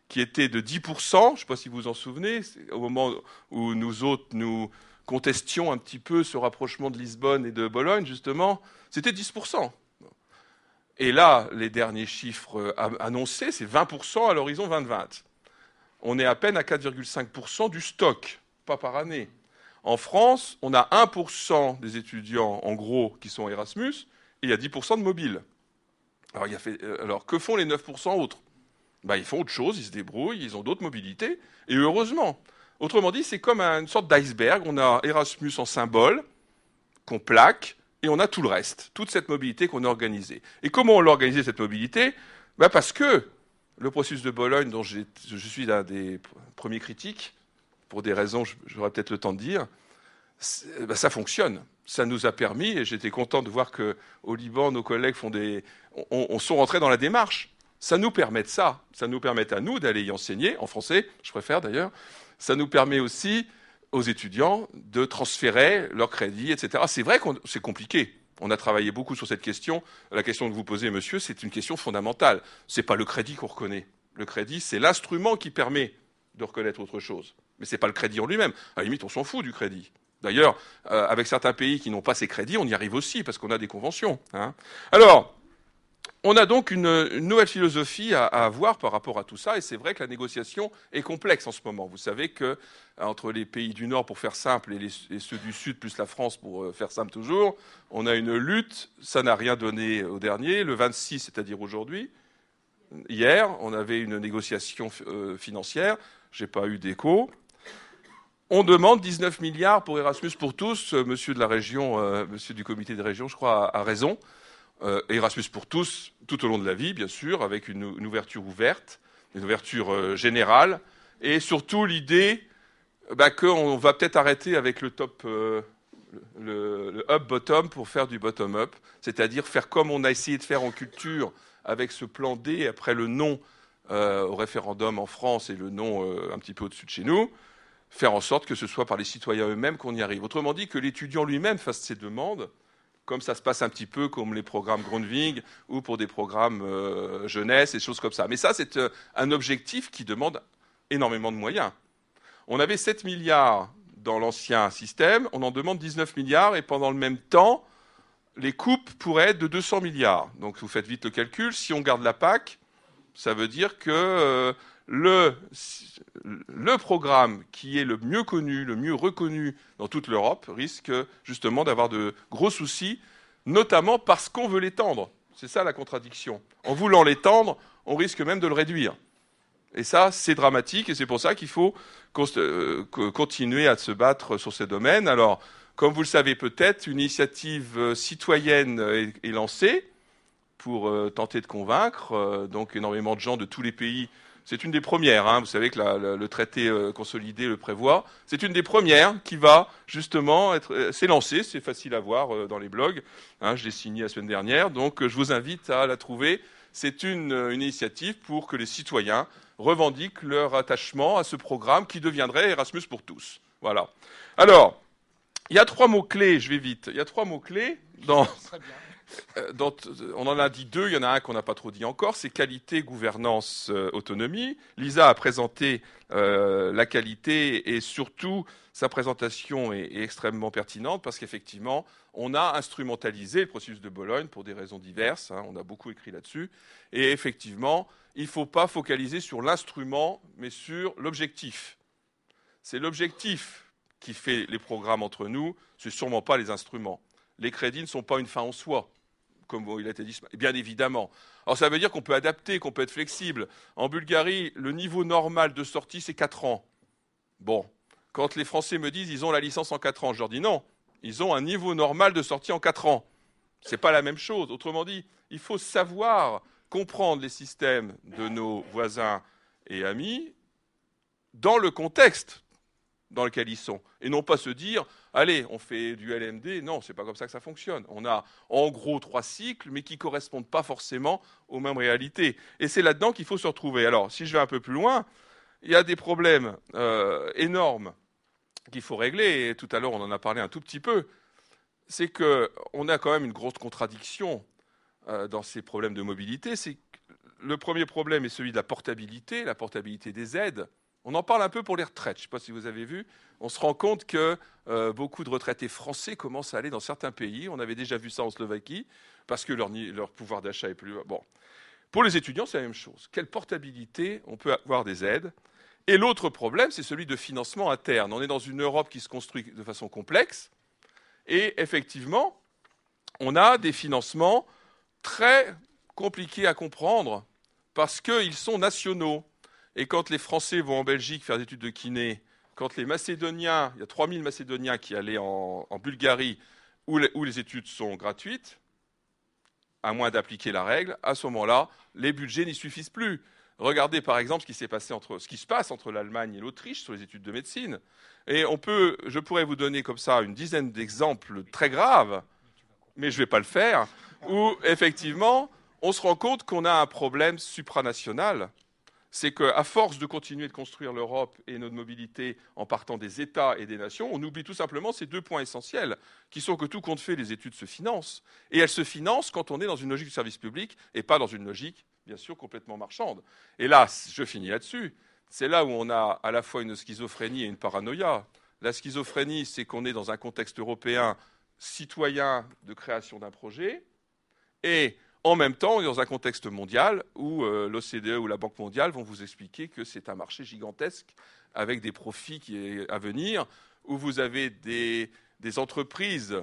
qui était de 10%, je ne sais pas si vous vous en souvenez, au moment où nous autres, nous contestions un petit peu ce rapprochement de Lisbonne et de Bologne, justement, c'était 10%. Et là, les derniers chiffres annoncés, c'est 20% à l'horizon 2020. On est à peine à 4,5% du stock, pas par année. En France, on a 1% des étudiants, en gros, qui sont Erasmus, et il y a 10% de mobiles. Alors, que font les 9% autres? Ils font autre chose, ils se débrouillent, ils ont d'autres mobilités, et heureusement. Autrement dit, c'est comme une sorte d'iceberg. On a Erasmus en symbole, qu'on plaque, et on a tout le reste, toute cette mobilité qu'on a organisée. Et comment on l'a organisée, cette mobilité? Parce que le processus de Bologne, dont je suis l'un des premiers critiques, pour des raisons, j'aurai peut-être le temps de dire, ça fonctionne. Ça nous a permis, et j'étais content de voir qu'au Liban, nos collègues sont rentrés dans la démarche. Ça nous permet de ça. Ça nous permet à nous d'aller y enseigner, en français, je préfère d'ailleurs. Ça nous permet aussi aux étudiants de transférer leurs crédits, etc. C'est vrai que c'est compliqué. On a travaillé beaucoup sur cette question. La question que vous posez, monsieur, c'est une question fondamentale. Ce n'est pas le crédit qu'on reconnaît. Le crédit, c'est l'instrument qui permet de reconnaître autre chose. Mais ce n'est pas le crédit en lui-même. À la limite, on s'en fout du crédit. D'ailleurs, avec certains pays qui n'ont pas ces crédits, on y arrive aussi, parce qu'on a des conventions. Alors, on a donc une nouvelle philosophie à avoir par rapport à tout ça, et c'est vrai que la négociation est complexe en ce moment. Vous savez que entre les pays du Nord, pour faire simple, et ceux du Sud, plus la France, pour faire simple toujours, on a une lutte, ça n'a rien donné au dernier. Le 26, c'est-à-dire aujourd'hui, hier, on avait une négociation financière, j'ai pas eu d'écho. On demande 19 milliards pour Erasmus pour tous. Monsieur de la région, monsieur du comité de région, je crois, a raison. Erasmus pour tous, tout au long de la vie, bien sûr, avec une ouverture ouverte, une ouverture générale, et surtout l'idée qu'on va peut-être arrêter avec le top, le up-bottom pour faire du bottom-up, c'est-à-dire faire comme on a essayé de faire en culture avec ce plan D, après le non au référendum en France et le non un petit peu au-dessus de chez nous, faire en sorte que ce soit par les citoyens eux-mêmes qu'on y arrive. Autrement dit, que l'étudiant lui-même fasse ses demandes, comme ça se passe un petit peu comme les programmes Grundtvig ou pour des programmes jeunesse et choses comme ça. Mais ça, c'est un objectif qui demande énormément de moyens. On avait 7 milliards dans l'ancien système, on en demande 19 milliards, et pendant le même temps, les coupes pourraient être de 200 milliards. Donc vous faites vite le calcul, si on garde la PAC, ça veut dire que le programme qui est le mieux connu, le mieux reconnu dans toute l'Europe, risque justement d'avoir de gros soucis notamment parce qu'on veut l'étendre. C'est ça la contradiction. En voulant l'étendre, on risque même de le réduire. Et ça, c'est dramatique, et c'est pour ça qu'il faut continuer à se battre sur ces domaines. Alors, comme vous le savez peut-être, une initiative citoyenne est lancée pour tenter de convaincre donc énormément de gens de tous les pays. C'est une des premières, hein. Vous savez que le traité consolidé le prévoit. C'est une des premières qui va justement s'est lancée. C'est facile à voir dans les blogs. Hein, je l'ai signée la semaine dernière, donc je vous invite à la trouver. C'est une initiative pour que les citoyens revendiquent leur attachement à ce programme qui deviendrait Erasmus pour tous. Voilà. Alors, il y a 3 mots-clés, je vais vite. Il y a 3 mots-clés dans... on en a dit 2, il y en a un qu'on n'a pas trop dit encore, c'est qualité, gouvernance, autonomie. Lisa a présenté la qualité et surtout sa présentation est extrêmement pertinente parce qu'effectivement, on a instrumentalisé le processus de Bologne pour des raisons diverses, hein, on a beaucoup écrit là-dessus, et effectivement, il ne faut pas focaliser sur l'instrument, mais sur l'objectif. C'est l'objectif qui fait les programmes entre nous, c'est sûrement pas les instruments. Les crédits ne sont pas une fin en soi, comme il a été dit, bien évidemment. Alors ça veut dire qu'on peut adapter, qu'on peut être flexible. En Bulgarie, le niveau normal de sortie, c'est 4 ans. Bon, quand les Français me disent ils ont la licence en 4 ans, je leur dis non, ils ont un niveau normal de sortie en 4 ans. C'est pas la même chose. Autrement dit, il faut savoir comprendre les systèmes de nos voisins et amis dans le contexte dans lequel ils sont. Et non pas se dire, allez, on fait du LMD. Non, c'est pas comme ça que ça fonctionne. On a en gros 3 cycles, mais qui correspondent pas forcément aux mêmes réalités. Et c'est là-dedans qu'il faut se retrouver. Alors, si je vais un peu plus loin, il y a des problèmes énormes qu'il faut régler. Et tout à l'heure, on en a parlé un tout petit peu. C'est qu'on a quand même une grosse contradiction dans ces problèmes de mobilité. C'est que le premier problème est celui de la portabilité des aides. On en parle un peu pour les retraites. Je ne sais pas si vous avez vu. On se rend compte que beaucoup de retraités français commencent à aller dans certains pays. On avait déjà vu ça en Slovaquie, parce que leur pouvoir d'achat est plus... Bon. Pour les étudiants, c'est la même chose. Quelle portabilité on peut avoir des aides? Et l'autre problème, c'est celui de financement interne. On est dans une Europe qui se construit de façon complexe. Et effectivement, on a des financements très compliqués à comprendre, parce qu'ils sont nationaux. Et quand les Français vont en Belgique faire des études de kiné, quand les Macédoniens, il y a 3000 Macédoniens qui allaient en Bulgarie, où les études sont gratuites, à moins d'appliquer la règle, à ce moment-là, les budgets n'y suffisent plus. Regardez par exemple ce qui se passe entre l'Allemagne et l'Autriche sur les études de médecine. Et je pourrais vous donner comme ça une dizaine d'exemples très graves, mais je ne vais pas le faire, où effectivement, on se rend compte qu'on a un problème supranational. C'est qu'à force de continuer de construire l'Europe et notre mobilité en partant des États et des nations, on oublie tout simplement ces 2 points essentiels, qui sont que tout compte fait, les études se financent. Et elles se financent quand on est dans une logique de service public et pas dans une logique, bien sûr, complètement marchande. Et là, je finis là-dessus, c'est là où on a à la fois une schizophrénie et une paranoïa. La schizophrénie, c'est qu'on est dans un contexte européen citoyen de création d'un projet, et en même temps, on est dans un contexte mondial où l'OCDE ou la Banque mondiale vont vous expliquer que c'est un marché gigantesque avec des profits à venir, où vous avez des entreprises,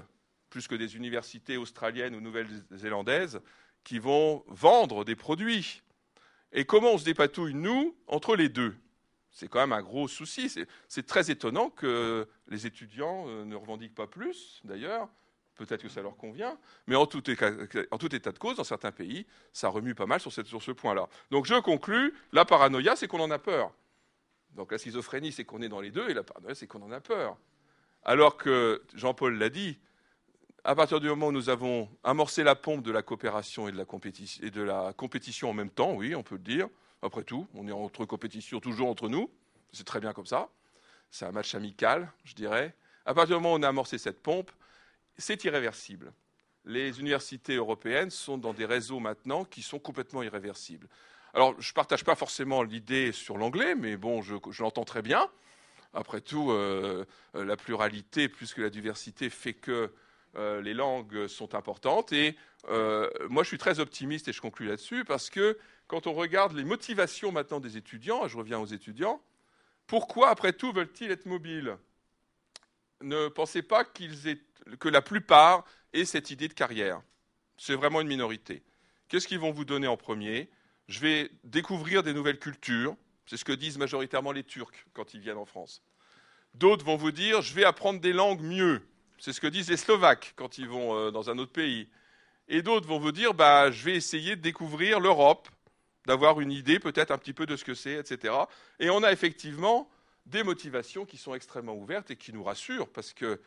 plus que des universités australiennes ou nouvelles-zélandaises, qui vont vendre des produits. Et comment on se dépatouille, nous, entre les deux? C'est quand même un gros souci. C'est très étonnant que les étudiants ne revendiquent pas plus, d'ailleurs. Peut-être que ça leur convient, mais en tout état de cause, dans certains pays, ça remue pas mal sur ce point-là. Donc je conclus, la paranoïa, c'est qu'on en a peur. Donc la schizophrénie, c'est qu'on est dans les deux, et la paranoïa, c'est qu'on en a peur. Alors que, Jean-Paul l'a dit, à partir du moment où nous avons amorcé la pompe de la coopération et de la compétition en même temps, oui, on peut le dire, après tout, on est entre compétition, toujours entre nous, c'est très bien comme ça, c'est un match amical, je dirais. À partir du moment où on a amorcé cette pompe, c'est irréversible. Les universités européennes sont dans des réseaux maintenant qui sont complètement irréversibles. Alors, je ne partage pas forcément l'idée sur l'anglais, mais bon, je l'entends très bien. Après tout, la pluralité, plus que la diversité, fait que les langues sont importantes. Et moi, je suis très optimiste, et je conclus là-dessus, parce que quand on regarde les motivations maintenant des étudiants, et je reviens aux étudiants, pourquoi, après tout, veulent-ils être mobiles? ne pensez pas que la plupart aient cette idée de carrière. C'est vraiment une minorité. Qu'est-ce qu'ils vont vous donner en premier? Je vais découvrir des nouvelles cultures. C'est ce que disent majoritairement les Turcs quand ils viennent en France. D'autres vont vous dire, je vais apprendre des langues mieux. C'est ce que disent les Slovaques quand ils vont dans un autre pays. Et d'autres vont vous dire, je vais essayer de découvrir l'Europe, d'avoir une idée peut-être un petit peu de ce que c'est, etc. Et on a effectivement des motivations qui sont extrêmement ouvertes et qui nous rassurent, parce que,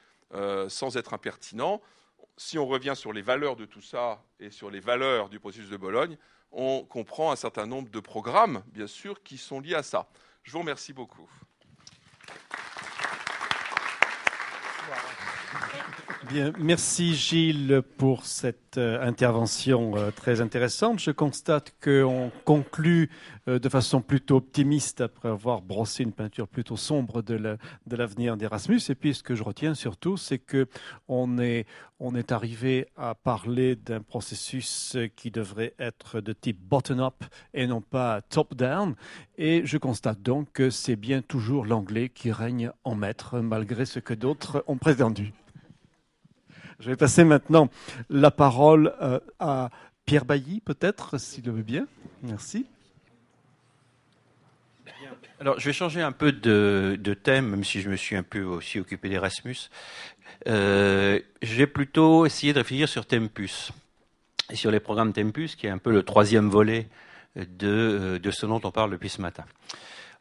sans être impertinent, si on revient sur les valeurs de tout ça et sur les valeurs du processus de Bologne, on comprend un certain nombre de programmes, bien sûr, qui sont liés à ça. Je vous remercie beaucoup. Bien, merci Gilles pour cette intervention très intéressante. Je constate qu'on conclut de façon plutôt optimiste après avoir brossé une peinture plutôt sombre de l'avenir d'Erasmus. Et puis ce que je retiens surtout, c'est qu'on est arrivé à parler d'un processus qui devrait être de type bottom-up et non pas top-down. Et je constate donc que c'est bien toujours l'anglais qui règne en maître, malgré ce que d'autres ont prétendu. Je vais passer maintenant la parole à Pierre Bailly, peut-être, s'il le veut bien. Merci. Alors, je vais changer un peu de thème, même si je me suis un peu aussi occupé d'Erasmus. Je vais plutôt essayer de réfléchir sur Tempus, et sur les programmes Tempus, qui est un peu le troisième volet de ce dont on parle depuis ce matin.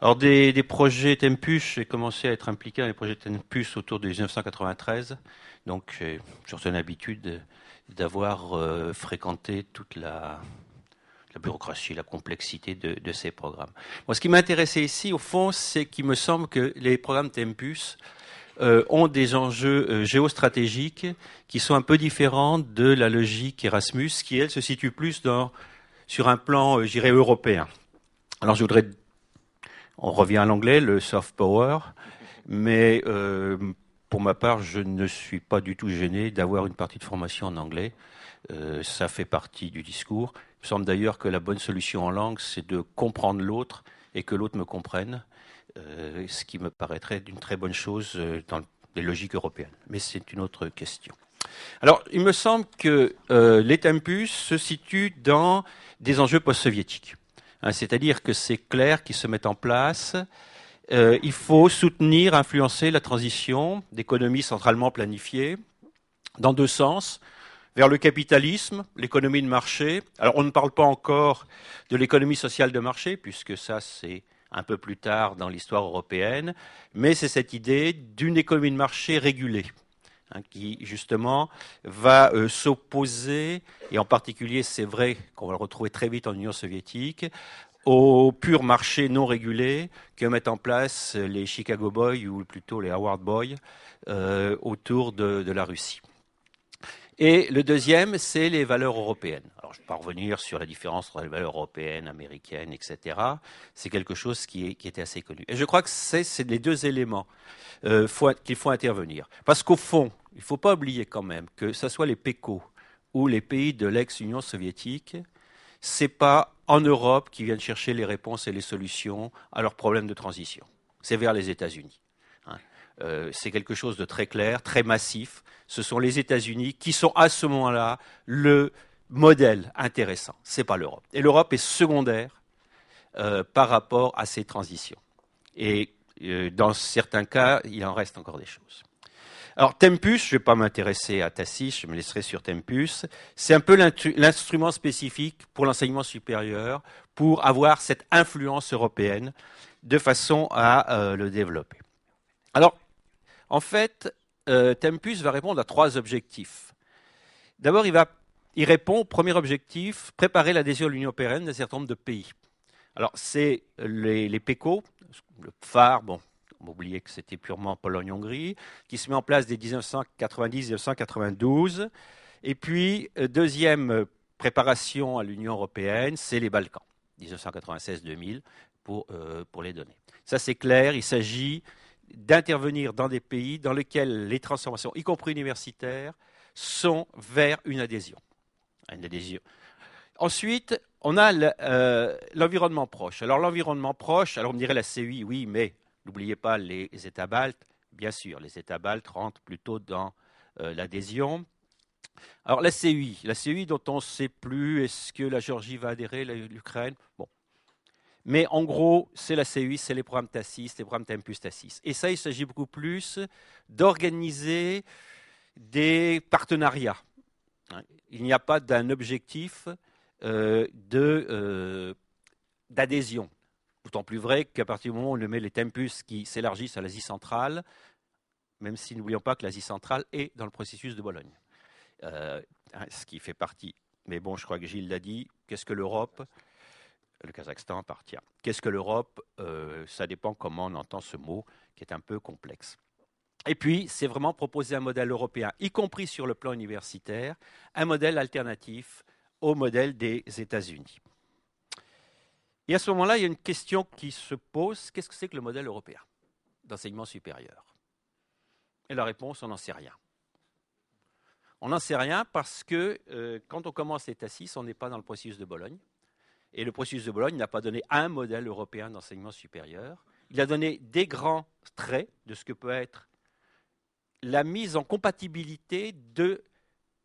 Alors, des projets Tempus, j'ai commencé à être impliqué dans les projets Tempus autour de 1993. Donc, j'ai une certaine habitude d'avoir fréquenté toute la bureaucratie, la complexité de ces programmes. Moi, ce qui m'intéressait ici, au fond, c'est qu'il me semble que les programmes Tempus ont des enjeux géostratégiques qui sont un peu différents de la logique Erasmus, qui, elle, se situe plus sur un plan, je dirais, européen. Alors, on revient à l'anglais, le soft power, mais pour ma part, je ne suis pas du tout gêné d'avoir une partie de formation en anglais. Ça fait partie du discours. Il me semble d'ailleurs que la bonne solution en langue, c'est de comprendre l'autre et que l'autre me comprenne, ce qui me paraîtrait d'une très bonne chose dans les logiques européennes. Mais c'est une autre question. Alors, il me semble que les Tempus se situent dans des enjeux post-soviétiques. C'est-à-dire que c'est clair qu'ils se mettent en place. Il faut soutenir, influencer la transition d'économies centralement planifiées dans deux sens, vers le capitalisme, l'économie de marché. Alors on ne parle pas encore de l'économie sociale de marché, puisque ça c'est un peu plus tard dans l'histoire européenne, mais c'est cette idée d'une économie de marché régulée, qui justement va s'opposer, et en particulier c'est vrai qu'on va le retrouver très vite en Union soviétique, au pur marché non régulé que mettent en place les Chicago Boys ou plutôt les Howard Boys autour de la Russie. Et le deuxième, c'est les valeurs européennes. Alors, je ne vais pas revenir sur la différence entre les valeurs européennes, américaines, etc. C'est quelque chose qui était assez connu. Et je crois que c'est les deux éléments qu'il faut intervenir. Parce qu'au fond, il ne faut pas oublier quand même que ce soit les PECO ou les pays de l'ex-Union soviétique, ce n'est pas en Europe qu'ils viennent chercher les réponses et les solutions à leurs problèmes de transition. C'est vers les États-Unis. C'est quelque chose de très clair, très massif. Ce sont les États-Unis qui sont à ce moment-là le modèle intéressant. Ce n'est pas l'Europe. Et l'Europe est secondaire par rapport à ces transitions. Et dans certains cas, il en reste encore des choses. Alors, Tempus, je ne vais pas m'intéresser à Tassis, je me laisserai sur Tempus. C'est un peu l'instrument spécifique pour l'enseignement supérieur pour avoir cette influence européenne de façon à le développer. Alors, en fait, Tempus va répondre à trois objectifs. D'abord, il répond au premier objectif, préparer l'adhésion à l'Union européenne d'un certain nombre de pays. Alors, c'est les PECO, le phare, bon, on va oublier que c'était purement Pologne-Hongrie, qui se met en place dès 1990-1992. Et puis, deuxième préparation à l'Union européenne, c'est les Balkans, 1996-2000, pour les donner. Ça, c'est clair, il s'agit d'intervenir dans des pays dans lesquels les transformations, y compris universitaires, sont vers une adhésion. Ensuite, on a l'environnement proche. Alors, l'environnement proche, alors on me dirait la CEI, oui, mais n'oubliez pas les États baltes, bien sûr, les États baltes rentrent plutôt dans l'adhésion. Alors la CEI dont on ne sait plus, est-ce que la Géorgie va adhérer, l'Ukraine? Bon. Mais en gros, c'est la CEI, c'est les programmes TACIS, les programmes Tempus TACIS. Et ça, il s'agit beaucoup plus d'organiser des partenariats. Il n'y a pas d'un objectif d'adhésion. D'autant plus vrai qu'à partir du moment où on met les Tempus qui s'élargissent à l'Asie centrale, même si n'oublions pas que l'Asie centrale est dans le processus de Bologne. Ce qui fait partie. Mais bon, je crois que Gilles l'a dit, qu'est-ce que l'Europe? Le Kazakhstan appartient. Qu'est-ce que l'Europe? Ça dépend comment on entend ce mot, qui est un peu complexe. Et puis, c'est vraiment proposer un modèle européen, y compris sur le plan universitaire, un modèle alternatif au modèle des États-Unis. Et à ce moment-là, il y a une question qui se pose, qu'est-ce que c'est que le modèle européen d'enseignement supérieur? Et la réponse, on n'en sait rien. On n'en sait rien parce que quand on commence les TACIS, on n'est pas dans le processus de Bologne. Et le processus de Bologne n'a pas donné un modèle européen d'enseignement supérieur. Il a donné des grands traits de ce que peut être la mise en compatibilité de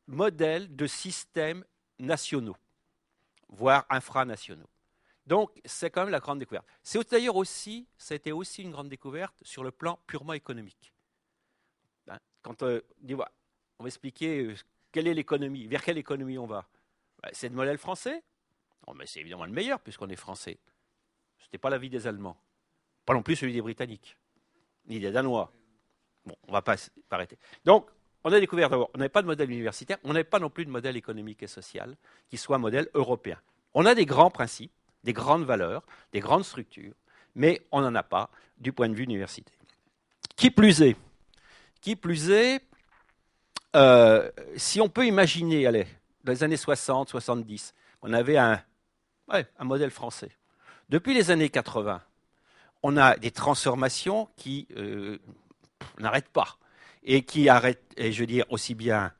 modèles, de systèmes nationaux, voire infranationaux. Donc, c'est quand même la grande découverte. C'est d'ailleurs aussi, ça a été aussi une grande découverte sur le plan purement économique. Quand on dit, on va expliquer quelle est l'économie, vers quelle économie on va. C'est le modèle français. Oh, mais c'est évidemment le meilleur puisqu'on est français. Ce n'était pas l'avis des Allemands. Pas non plus celui des Britanniques, ni des Danois. Bon, on ne va pas arrêter. Donc, on a découvert d'abord, on n'avait pas de modèle universitaire, on n'avait pas non plus de modèle économique et social qui soit un modèle européen. On a des grands principes, des grandes valeurs, des grandes structures, mais on n'en a pas du point de vue universitaire. Qui plus est, si on peut imaginer, allez, dans les années 60, 70, on avait un modèle français. Depuis les années 80, on a des transformations qui n'arrêtent pas et qui arrêtent, et je veux dire, aussi bien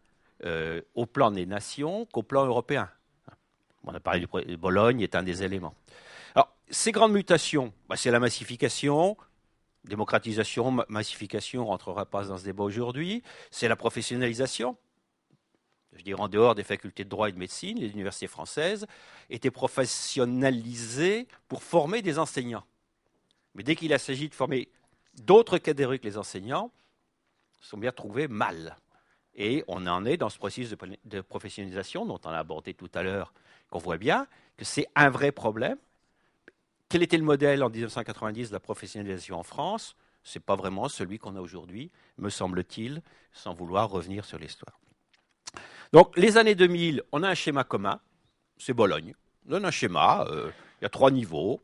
au plan des nations qu'au plan européen. On a parlé de Bologne, est un des éléments. Alors, ces grandes mutations, c'est la massification, démocratisation, massification, on ne rentrera pas dans ce débat aujourd'hui, c'est la professionnalisation. Je dirais en dehors des facultés de droit et de médecine, les universités françaises étaient professionnalisées pour former des enseignants. Mais dès qu'il s'agit de former d'autres catégories que les enseignants, ils sont bien trouvés mal. Et on en est dans ce processus de professionnalisation dont on a abordé tout à l'heure, qu'on voit bien que c'est un vrai problème. Quel était le modèle en 1990 de la professionnalisation en France? Ce n'est pas vraiment celui qu'on a aujourd'hui, me semble-t-il, sans vouloir revenir sur l'histoire. Donc, les années 2000, on a un schéma commun, c'est Bologne. On donne un schéma, il y a 3 niveaux,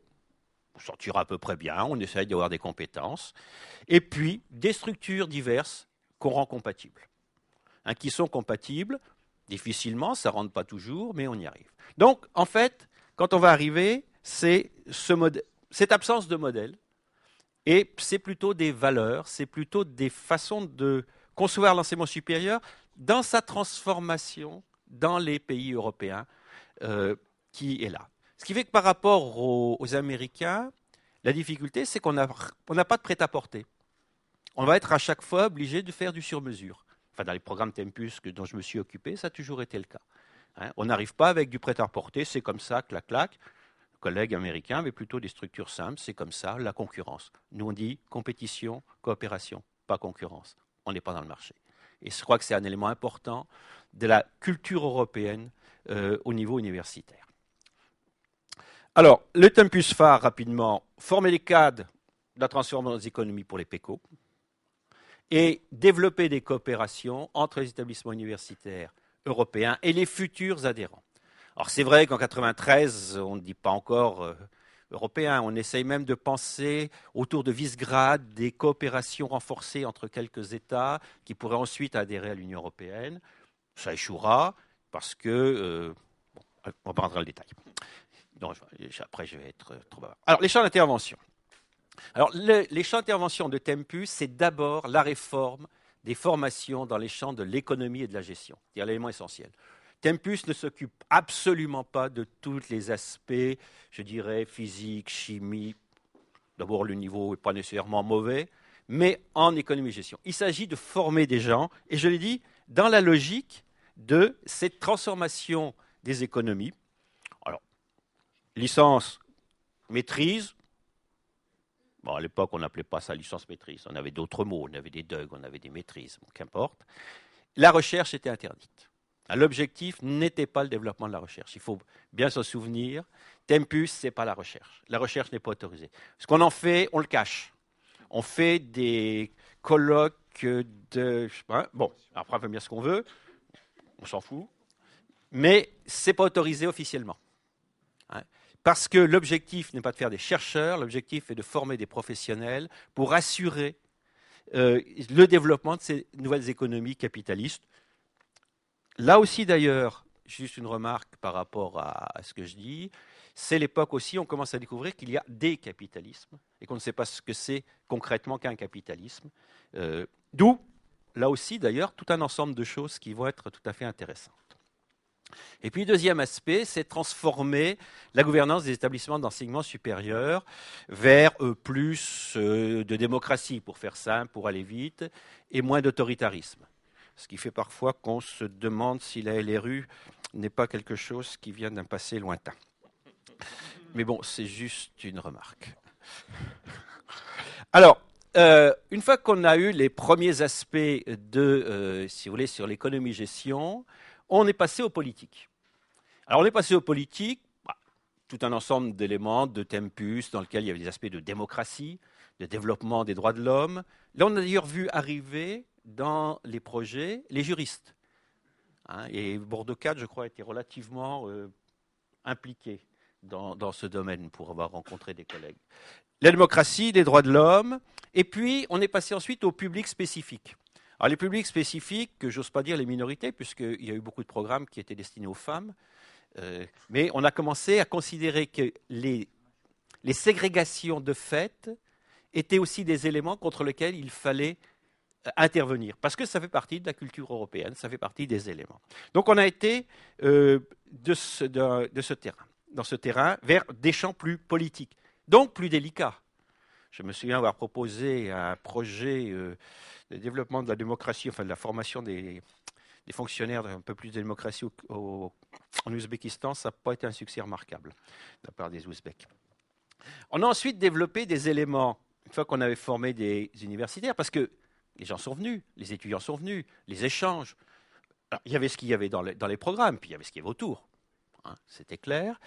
on sortira à peu près bien, on essaye d'avoir des compétences, et puis des structures diverses qu'on rend compatibles. Qui sont compatibles, difficilement, ça ne rentre pas toujours, mais on y arrive. Donc, en fait, quand on va arriver, c'est cette absence de modèle, et c'est plutôt des valeurs, c'est plutôt des façons de concevoir l'enseignement supérieur dans sa transformation dans les pays européens qui est là. Ce qui fait que par rapport aux Américains, la difficulté, c'est qu'on n'a pas de prêt-à-porter. On va être à chaque fois obligé de faire du sur-mesure. Enfin, dans les programmes Tempus dont je me suis occupé, ça a toujours été le cas. On n'arrive pas avec du prêt-à-porter, c'est comme ça, clac, clac. Le collègue américain avait plutôt des structures simples, c'est comme ça, la concurrence. Nous, on dit compétition, coopération, pas concurrence. On n'est pas dans le marché. Et je crois que c'est un élément important de la culture européenne au niveau universitaire. Alors, le Tempus phare, rapidement, former les cadres de la transformation des économies pour les PECO et développer des coopérations entre les établissements universitaires européens et les futurs adhérents. Alors, c'est vrai qu'en 1993, on ne dit pas encore européen, on essaye même de penser autour de Visegrad des coopérations renforcées entre quelques États qui pourraient ensuite adhérer à l'Union européenne. Ça échouera parce que... on va pas rentrer dans le détail. Non, après, je vais être trop bavard. Alors, les champs d'intervention. Alors, les champs d'intervention de Tempus, c'est d'abord la réforme des formations dans les champs de l'économie et de la gestion, c'est-à-dire l'élément essentiel. Tempus ne s'occupe absolument pas de tous les aspects, je dirais, physique, chimie. D'abord, le niveau n'est pas nécessairement mauvais, mais en économie-gestion. Il s'agit de former des gens, et je l'ai dit, dans la logique de cette transformation des économies. Alors, licence, maîtrise. Bon, à l'époque, on n'appelait pas ça licence maîtrise. On avait d'autres mots. On avait des DUG, on avait des maîtrises, bon, qu'importe. La recherche était interdite. L'objectif n'était pas le développement de la recherche. Il faut bien s'en souvenir. Tempus, ce n'est pas la recherche. La recherche n'est pas autorisée. Ce qu'on en fait, on le cache. On fait des colloques de... Je sais pas, bon, après, on peut dire ce qu'on veut. On s'en fout. Mais ce n'est pas autorisé officiellement. Parce que l'objectif n'est pas de faire des chercheurs, l'objectif est de former des professionnels pour assurer le développement de ces nouvelles économies capitalistes. Là aussi, d'ailleurs, juste une remarque par rapport à ce que je dis, c'est l'époque aussi, on commence à découvrir qu'il y a des capitalismes et qu'on ne sait pas ce que c'est concrètement qu'un capitalisme. D'où, là aussi, d'ailleurs, tout un ensemble de choses qui vont être tout à fait intéressantes. Et puis, deuxième aspect, c'est transformer la gouvernance des établissements d'enseignement supérieur vers plus de démocratie, pour faire simple, pour aller vite, et moins d'autoritarisme. Ce qui fait parfois qu'on se demande si la LRU n'est pas quelque chose qui vient d'un passé lointain. Mais bon, c'est juste une remarque. Alors, une fois qu'on a eu les premiers aspects de, si vous voulez, sur l'économie-gestion, on est passé aux politiques. Alors, on est passé aux politiques, tout un ensemble d'éléments, de tempus, dans lequel il y avait des aspects de démocratie, de développement des droits de l'homme. Là, on a d'ailleurs vu arriver dans les projets les juristes. Et Bordeaux 4, je crois, était relativement impliqué dans ce domaine pour avoir rencontré des collègues. La démocratie, les droits de l'homme, et puis on est passé ensuite aux publics spécifiques. Alors les publics spécifiques, j'ose pas dire les minorités, puisqu'il y a eu beaucoup de programmes qui étaient destinés aux femmes, mais on a commencé à considérer que les ségrégations de fait étaient aussi des éléments contre lesquels il fallait intervenir, parce que ça fait partie de la culture européenne, ça fait partie des éléments. Donc on a été dans ce terrain, vers des champs plus politiques, donc plus délicats. Je me souviens avoir proposé un projet de développement de la démocratie, enfin de la formation des fonctionnaires d'un peu plus de démocratie en Ouzbékistan. Ça n'a pas été un succès remarquable de la part des Ouzbeks. On a ensuite développé des éléments, une fois qu'on avait formé des universitaires, parce que les gens sont venus, les étudiants sont venus, les échanges. Alors, il y avait ce qu'il y avait dans les programmes, puis il y avait ce qu'il y avait autour. C'était clair.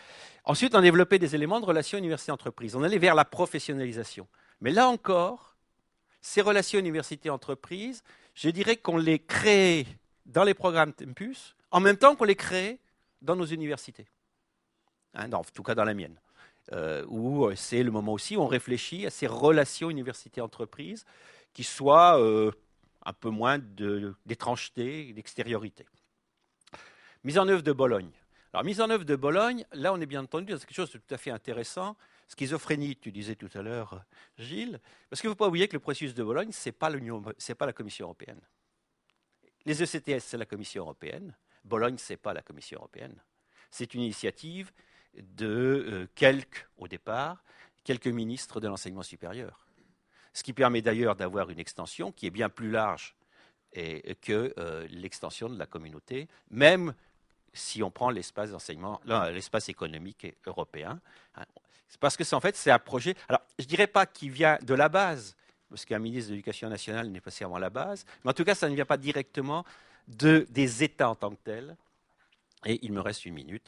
Ensuite, on a développé des éléments de relations université-entreprise. On allait vers la professionnalisation. Mais là encore, ces relations université-entreprise, je dirais qu'on les créait dans les programmes Tempus, en même temps qu'on les créait dans nos universités. En tout cas, dans la mienne. Où c'est le moment aussi où on réfléchit à ces relations université-entreprise qui soient un peu moins d'étrangeté, d'extériorité. Mise en œuvre de Bologne. Alors, mise en œuvre de Bologne, là, on est bien entendu dans quelque chose de tout à fait intéressant. Schizophrénie, tu disais tout à l'heure, Gilles, parce qu'il ne faut pas oublier que le processus de Bologne, ce n'est pas la Commission européenne. Les ECTS, c'est la Commission européenne. Bologne, ce n'est pas la Commission européenne. C'est une initiative de au départ, quelques ministres de l'enseignement supérieur. Ce qui permet d'ailleurs d'avoir une extension qui est bien plus large que l'extension de la communauté, même si on prend l'espace d'enseignement, l'espace économique européen. C'est parce que en fait, c'est un projet, alors je ne dirais pas qu'il vient de la base, parce qu'un ministre de l'Éducation nationale n'est pas nécessairement la base, mais en tout cas, ça ne vient pas directement des États en tant que tels. Et il me reste 1 minute.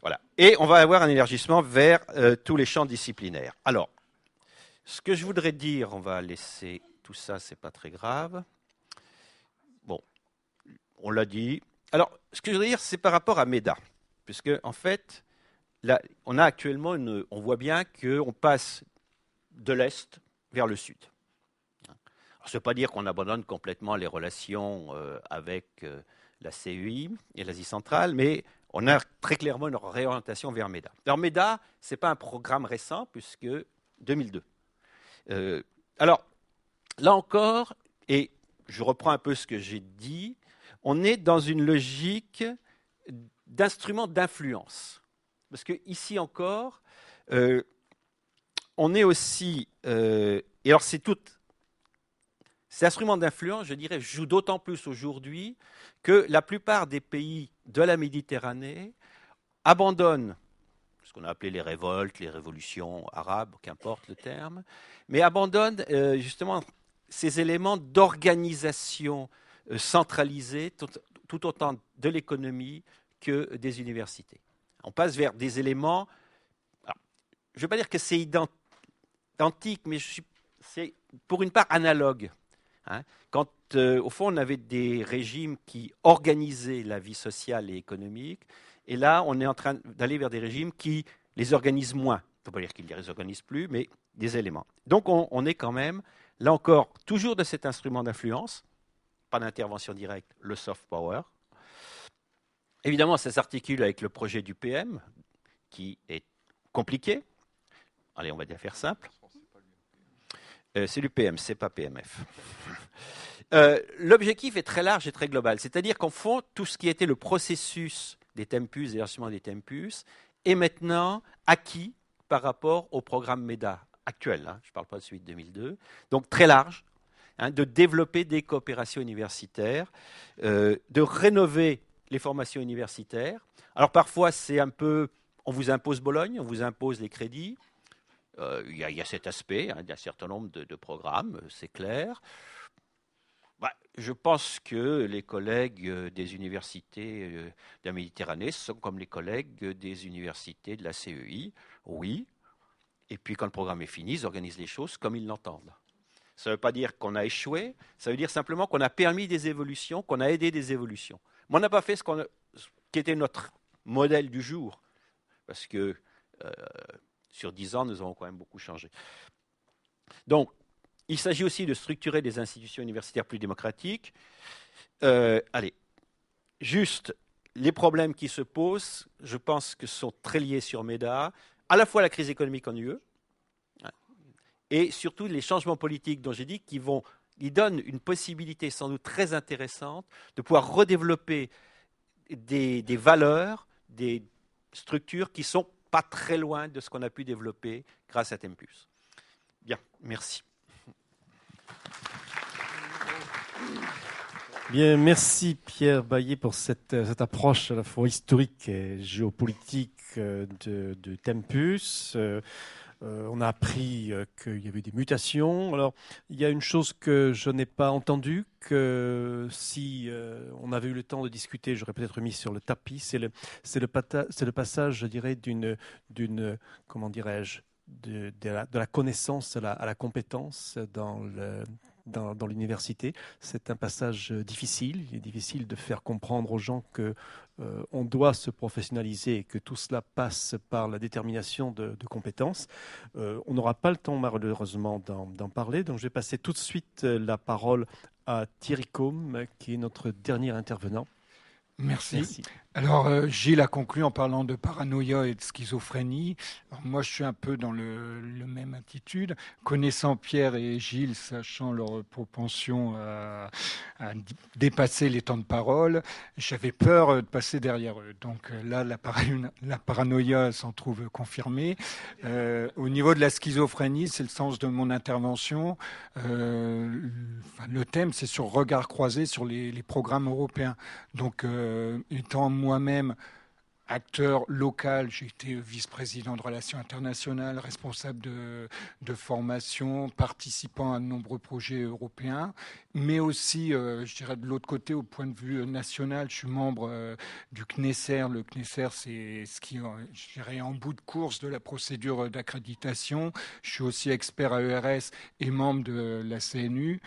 Voilà. Et on va avoir un élargissement vers tous les champs disciplinaires. Alors, ce que je voudrais dire, on va laisser tout ça, c'est pas très grave. Bon, on l'a dit. Alors, ce que je voudrais dire, c'est par rapport à MEDA. Puisque, en fait, là, on a actuellement on voit bien qu'on passe de l'Est vers le Sud. Alors, ça ne veut pas dire qu'on abandonne complètement les relations avec la CEI et l'Asie centrale, mais on a très clairement une réorientation vers MEDA. Alors, MEDA, ce n'est pas un programme récent, puisque 2002. Alors, là encore, et je reprends un peu ce que j'ai dit, on est dans une logique d'instrument d'influence. Parce qu'ici encore, on est aussi... et alors, c'est tout... Ces instruments d'influence, je dirais, jouent d'autant plus aujourd'hui que la plupart des pays de la Méditerranée abandonnent ce qu'on a appelé les révoltes, les révolutions arabes, qu'importe le terme, mais abandonnent justement ces éléments d'organisation centralisée tout autant de l'économie que des universités. On passe vers des éléments, alors, je ne veux pas dire que c'est identique, mais c'est pour une part analogue. Hein. Quand, au fond, on avait des régimes qui organisaient la vie sociale et économique, et là, on est en train d'aller vers des régimes qui les organisent moins. Il ne faut pas dire qu'ils ne les organisent plus, mais des éléments. Donc, on est quand même, là encore, toujours de cet instrument d'influence, pas d'intervention directe, le soft power. Évidemment, ça s'articule avec le projet du PM, qui est compliqué. Allez, on va dire faire simple. C'est l'UPM, c'est pas PMF. L'objectif est très large et très global. C'est-à-dire qu'en fond, tout ce qui était le processus des tempus, des instruments des tempus, est maintenant acquis par rapport au programme MEDA actuel. Hein, je ne parle pas de celui de 2002. Donc très large, hein, de développer des coopérations universitaires, de rénover les formations universitaires. Alors parfois, c'est un peu, on vous impose Bologne, on vous impose les crédits. Il y a cet aspect, hein, il y a un certain nombre de programmes, c'est clair. Je pense que les collègues des universités de la Méditerranée sont comme les collègues des universités de la CEI, oui. Et puis quand le programme est fini, ils organisent les choses comme ils l'entendent. Ça ne veut pas dire qu'on a échoué, ça veut dire simplement qu'on a permis des évolutions, qu'on a aidé des évolutions. Mais on n'a pas fait ce qui était notre modèle du jour, parce que sur 10 ans, nous avons quand même beaucoup changé. Donc, il s'agit aussi de structurer des institutions universitaires plus démocratiques. Allez, juste les problèmes qui se posent, je pense que sont très liés sur MEDA, à la fois la crise économique en UE, et surtout les changements politiques dont j'ai dit qui donnent une possibilité sans doute très intéressante de pouvoir redévelopper des valeurs, des structures qui ne sont pas très loin de ce qu'on a pu développer grâce à Tempus. Bien, merci. Bien, merci Pierre Baillet pour cette approche à la fois historique et géopolitique de Tempus. On a appris qu'il y avait des mutations. Alors, il y a une chose que je n'ai pas entendue, que si on avait eu le temps de discuter, j'aurais peut-être mis sur le tapis. C'est le passage, je dirais, d'une comment dirais-je, de la connaissance à la compétence dans l'université. C'est un passage difficile. Il est difficile de faire comprendre aux gens que on doit se professionnaliser et que tout cela passe par la détermination de compétences. On n'aura pas le temps malheureusement d'en parler, donc je vais passer tout de suite la parole à Thierry Combe, qui est notre dernier intervenant. Merci. Alors, Gilles a conclu en parlant de paranoïa et de schizophrénie. Alors, moi, je suis un peu dans le même attitude. Connaissant Pierre et Gilles, sachant leur propension à dépasser les temps de parole, j'avais peur de passer derrière eux. Donc là, la paranoïa s'en trouve confirmée. Au niveau de la schizophrénie, c'est le sens de mon intervention. Le thème, c'est sur regard croisé sur les programmes européens. Donc, étant moi-même acteur local, j'ai été vice-président de relations internationales, responsable de formation, participant à de nombreux projets européens, mais aussi, je dirais de l'autre côté, au point de vue national, je suis membre du CNESER. Le CNESER, c'est ce qui, je dirais, en bout de course de la procédure d'accréditation. Je suis aussi expert à ERS et membre de la CNU.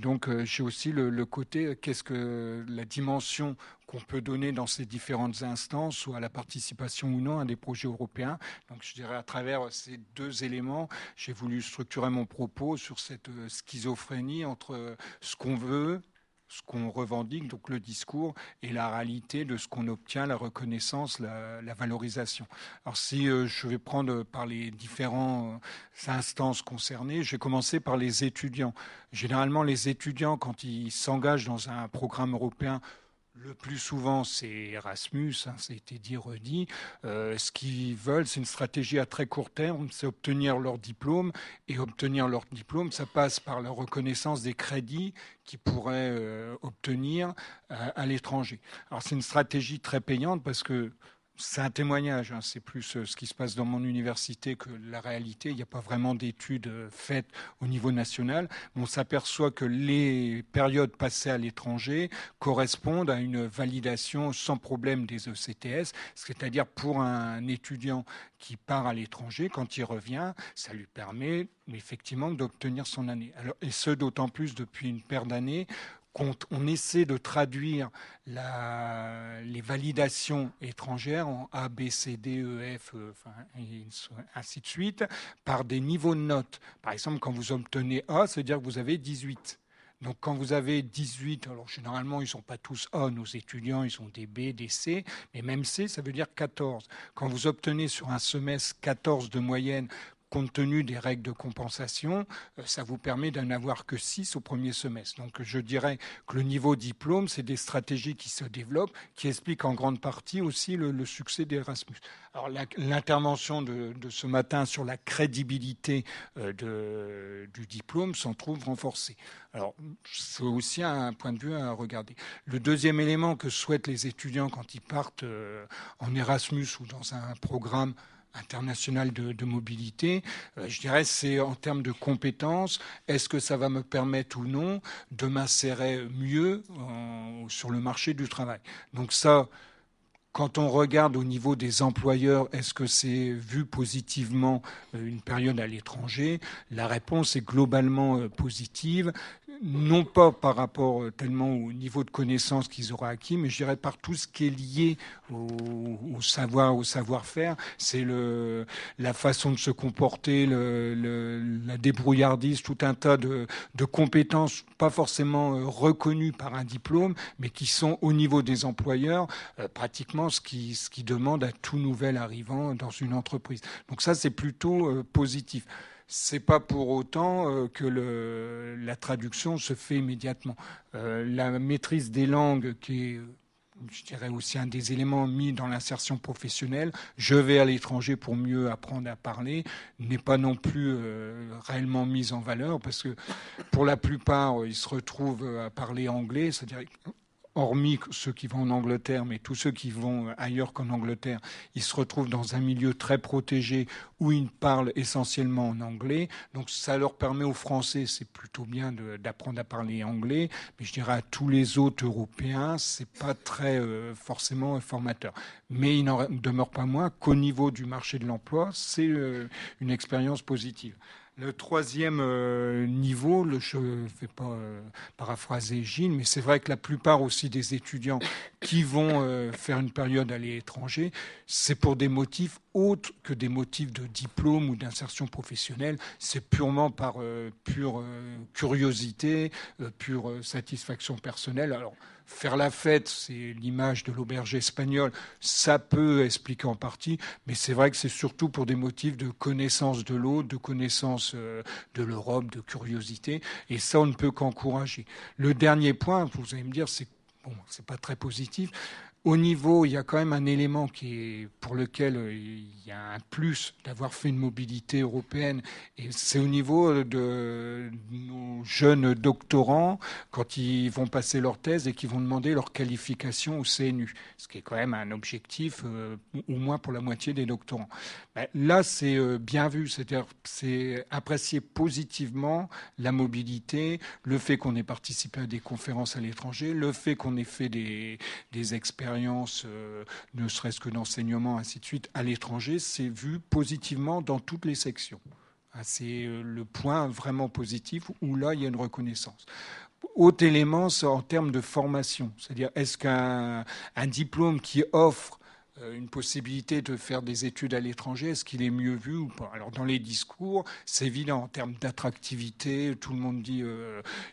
Donc, j'ai aussi le côté, qu'est-ce que la dimension qu'on peut donner dans ces différentes instances ou à la participation ou non à des projets européens. Donc je dirais à travers ces deux éléments, j'ai voulu structurer mon propos sur cette schizophrénie entre ce qu'on veut, ce qu'on revendique, donc le discours, et la réalité de ce qu'on obtient, la reconnaissance, la valorisation. Alors si je vais prendre par les différentes instances concernées, je vais commencer par les étudiants. Généralement, les étudiants, quand ils s'engagent dans un programme européen, Le plus souvent, c'est Erasmus, ça a été dit, redit. Ce qu'ils veulent, c'est une stratégie à très court terme, c'est obtenir leur diplôme. Et obtenir leur diplôme, ça passe par la reconnaissance des crédits qu'ils pourraient obtenir à l'étranger. Alors c'est une stratégie très payante parce que c'est un témoignage, c'est plus ce qui se passe dans mon université que la réalité. Il n'y a pas vraiment d'études faites au niveau national. Mais on s'aperçoit que les périodes passées à l'étranger correspondent à une validation sans problème des ECTS, c'est-à-dire pour un étudiant qui part à l'étranger, quand il revient, ça lui permet effectivement d'obtenir son année. Alors, et ce, d'autant plus depuis une paire d'années, on essaie de traduire les validations étrangères en A, B, C, D, E, F, et ainsi de suite, par des niveaux de notes. Par exemple, quand vous obtenez A, ça veut dire que vous avez 18. Donc quand vous avez 18, alors généralement ils ne sont pas tous A, nos étudiants, ils sont des B, des C, mais même C, ça veut dire 14. Quand vous obtenez sur un semestre 14 de moyenne, compte tenu des règles de compensation, ça vous permet d'en avoir que 6 au premier semestre. Donc je dirais que le niveau diplôme, c'est des stratégies qui se développent, qui expliquent en grande partie aussi le succès d'Erasmus. Alors l'intervention de ce matin sur la crédibilité du diplôme s'en trouve renforcée. Alors c'est aussi un point de vue à regarder. Le deuxième élément que souhaitent les étudiants quand ils partent en Erasmus ou dans un programme international de mobilité, je dirais, c'est en termes de compétences, est-ce que ça va me permettre ou non de m'insérer mieux sur le marché du travail. Donc ça, quand on regarde au niveau des employeurs, est-ce que c'est vu positivement une période à l'étranger? La réponse est globalement positive. Non pas par rapport tellement au niveau de connaissances qu'ils auraient acquis, mais je dirais par tout ce qui est lié au savoir-faire. C'est la façon de se comporter, la débrouillardise, tout un tas de compétences pas forcément reconnues par un diplôme, mais qui sont au niveau des employeurs pratiquement ce qui demande à tout nouvel arrivant dans une entreprise. Donc ça, c'est plutôt positif. C'est pas pour autant que la traduction se fait immédiatement. La maîtrise des langues, qui est, je dirais, aussi un des éléments mis dans l'insertion professionnelle, je vais à l'étranger pour mieux apprendre à parler, n'est pas non plus réellement mise en valeur, parce que pour la plupart, ils se retrouvent à parler anglais, c'est-à-dire hormis ceux qui vont en Angleterre, mais tous ceux qui vont ailleurs qu'en Angleterre, ils se retrouvent dans un milieu très protégé où ils parlent essentiellement en anglais. Donc ça leur permet aux Français, c'est plutôt bien d'apprendre à parler anglais, mais je dirais à tous les autres Européens, c'est pas très forcément formateur. Mais il n'en demeure pas moins qu'au niveau du marché de l'emploi, c'est une expérience positive. Le troisième niveau, je ne vais pas paraphraser Gilles, mais c'est vrai que la plupart aussi des étudiants qui vont faire une période à l'étranger, c'est pour des motifs autres que des motifs de diplôme ou d'insertion professionnelle. C'est purement par pure curiosité, pure satisfaction personnelle. Alors, faire la fête, c'est l'image de l'auberge espagnole, ça peut expliquer en partie, mais c'est vrai que c'est surtout pour des motifs de connaissance de l'autre, de connaissance de l'Europe, de curiosité, et ça, on ne peut qu'encourager. Le dernier point, vous allez me dire, c'est pas très positif. Au niveau, il y a quand même un élément pour lequel il y a un plus d'avoir fait une mobilité européenne, et c'est au niveau de nos jeunes doctorants quand ils vont passer leur thèse et qu'ils vont demander leur qualification au CNU, ce qui est quand même un objectif au moins pour la moitié des doctorants. Là, c'est bien vu, c'est-à-dire c'est apprécié positivement la mobilité, le fait qu'on ait participé à des conférences à l'étranger, le fait qu'on ait fait des expériences ne serait-ce que d'enseignement, ainsi de suite, à l'étranger, c'est vu positivement dans toutes les sections. C'est le point vraiment positif où là, il y a une reconnaissance. Autre élément, c'est en termes de formation. C'est-à-dire, est-ce qu'un diplôme qui offre une possibilité de faire des études à l'étranger, est-ce qu'il est mieux vu ou pas? Alors dans les discours, c'est évident en termes d'attractivité, tout le monde dit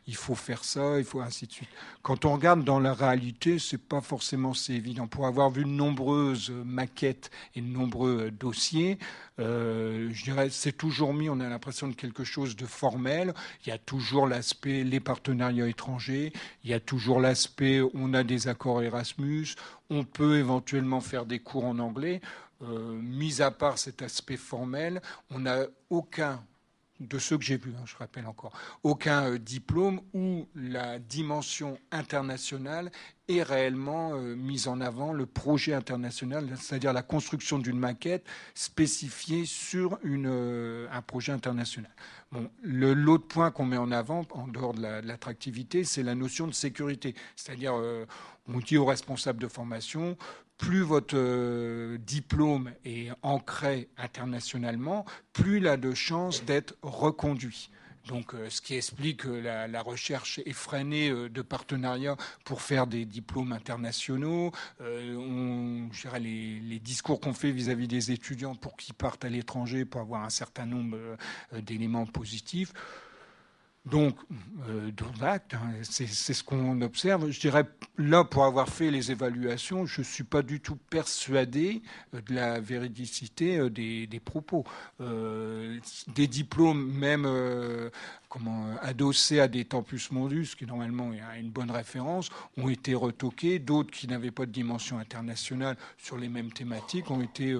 il faut faire ça, il faut ainsi de suite. Quand on regarde dans la réalité, c'est pas forcément si évident. Pour avoir vu de nombreuses maquettes et de nombreux dossiers, je dirais c'est toujours mis, on a l'impression de quelque chose de formel. Il y a toujours l'aspect les partenariats étrangers, il y a toujours l'aspect on a des accords Erasmus, on peut éventuellement faire des cours en anglais. Mis à part cet aspect formel, on n'a aucun de ceux que j'ai vus, je rappelle encore, aucun diplôme où la dimension internationale est réellement mise en avant, le projet international, c'est-à-dire la construction d'une maquette spécifiée sur un projet international. Bon, l'autre point qu'on met en avant, en dehors de l'attractivité, c'est la notion de sécurité. C'est-à-dire, on dit aux responsables de formation, plus votre diplôme est ancré internationalement, plus il a de chances d'être reconduit. Donc, ce qui explique que la recherche effrénée de partenariats pour faire des diplômes internationaux. Je dirais les discours qu'on fait vis-à-vis des étudiants pour qu'ils partent à l'étranger pour avoir un certain nombre d'éléments positifs. Donc, c'est ce qu'on observe. Je dirais, là, pour avoir fait les évaluations, je ne suis pas du tout persuadé de la véridicité des propos. Des diplômes, même adossés à des Tempus Mundus, qui normalement est une bonne référence, ont été retoqués. D'autres qui n'avaient pas de dimension internationale sur les mêmes thématiques ont été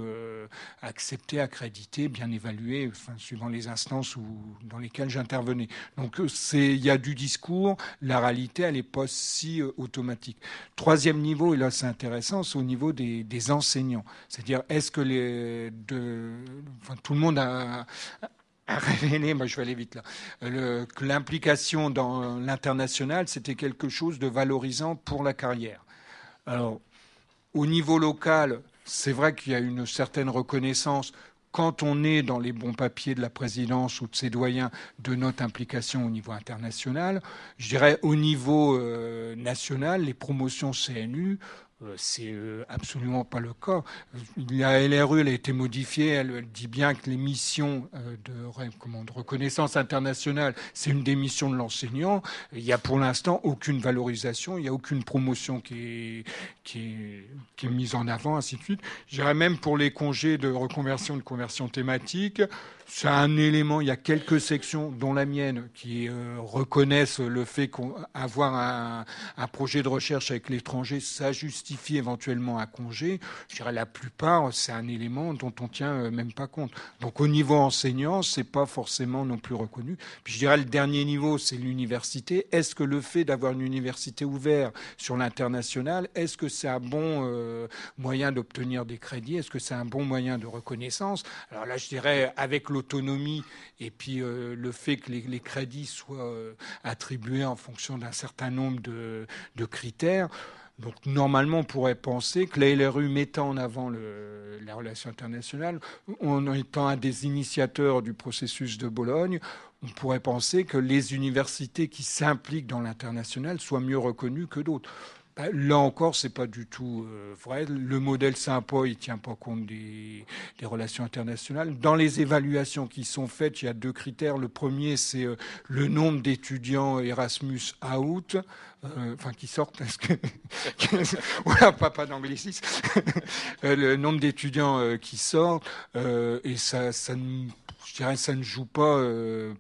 acceptés, accrédités, bien évalués, suivant les instances dans lesquelles j'intervenais. Donc, il y a du discours, la réalité, elle n'est pas si automatique. Troisième niveau, et là c'est intéressant, c'est au niveau des enseignants. C'est-à-dire, est-ce que tout le monde a révélé, moi je vais aller vite là, que l'implication dans l'international, c'était quelque chose de valorisant pour la carrière. Alors, au niveau local, c'est vrai qu'il y a une certaine reconnaissance quand on est dans les bons papiers de la présidence ou de ses doyens de notre implication au niveau international. Je dirais au niveau national, les promotions CNU, c'est absolument pas le cas. La LRU, elle a été modifiée, elle dit bien que les missions de reconnaissance internationale, c'est une des missions de l'enseignant. Il n'y a pour l'instant aucune valorisation, il n'y a aucune promotion qui est mise en avant, ainsi de suite. Je dirais même pour les congés de reconversion, de conversion thématique, c'est un élément, il y a quelques sections, dont la mienne, qui reconnaissent le fait qu'avoir un projet de recherche avec l'étranger, ça justifie éventuellement un congé. Je dirais la plupart, c'est un élément dont on tient même pas compte. Donc au niveau enseignant, c'est pas forcément non plus reconnu. Puis je dirais le dernier niveau, c'est l'université. Est-ce que le fait d'avoir une université ouverte sur l'international, est-ce que c'est un bon moyen d'obtenir des crédits? Est-ce que c'est un bon moyen de reconnaissance? Alors là, je dirais avec l'autonomie et puis le fait que les crédits soient attribués en fonction d'un certain nombre de critères. Donc normalement, on pourrait penser que la LRU mettant en avant la relation internationale, en étant un des initiateurs du processus de Bologne, on pourrait penser que les universités qui s'impliquent dans l'international soient mieux reconnues que d'autres. Là encore, c'est pas du tout vrai. Le modèle Saint-Paul, il tient pas compte des relations internationales. Dans les évaluations qui sont faites, il y a deux critères. Le premier, c'est le nombre d'étudiants Erasmus out, qui sortent. Voilà, pas d'anglicisme. Le nombre d'étudiants qui sortent, et je dirais que ça ne joue pas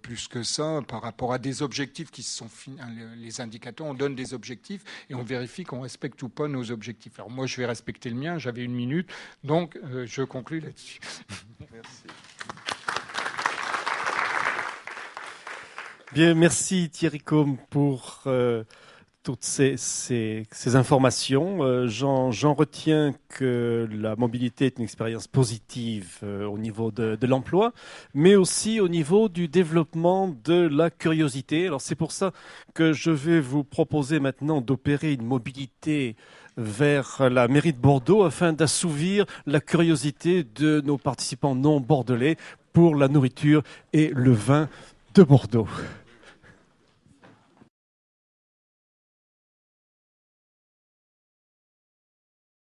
plus que ça par rapport à des objectifs qui sont les indicateurs. On donne des objectifs et on vérifie qu'on respecte ou pas nos objectifs. Alors moi, je vais respecter le mien. J'avais 1 minute, donc je conclus là-dessus. Merci. Bien, merci Thierry Combe pour toutes ces informations. J'en retiens que la mobilité est une expérience positive au niveau de l'emploi, mais aussi au niveau du développement de la curiosité. Alors c'est pour ça que je vais vous proposer maintenant d'opérer une mobilité vers la mairie de Bordeaux afin d'assouvir la curiosité de nos participants non bordelais pour la nourriture et le vin de Bordeaux.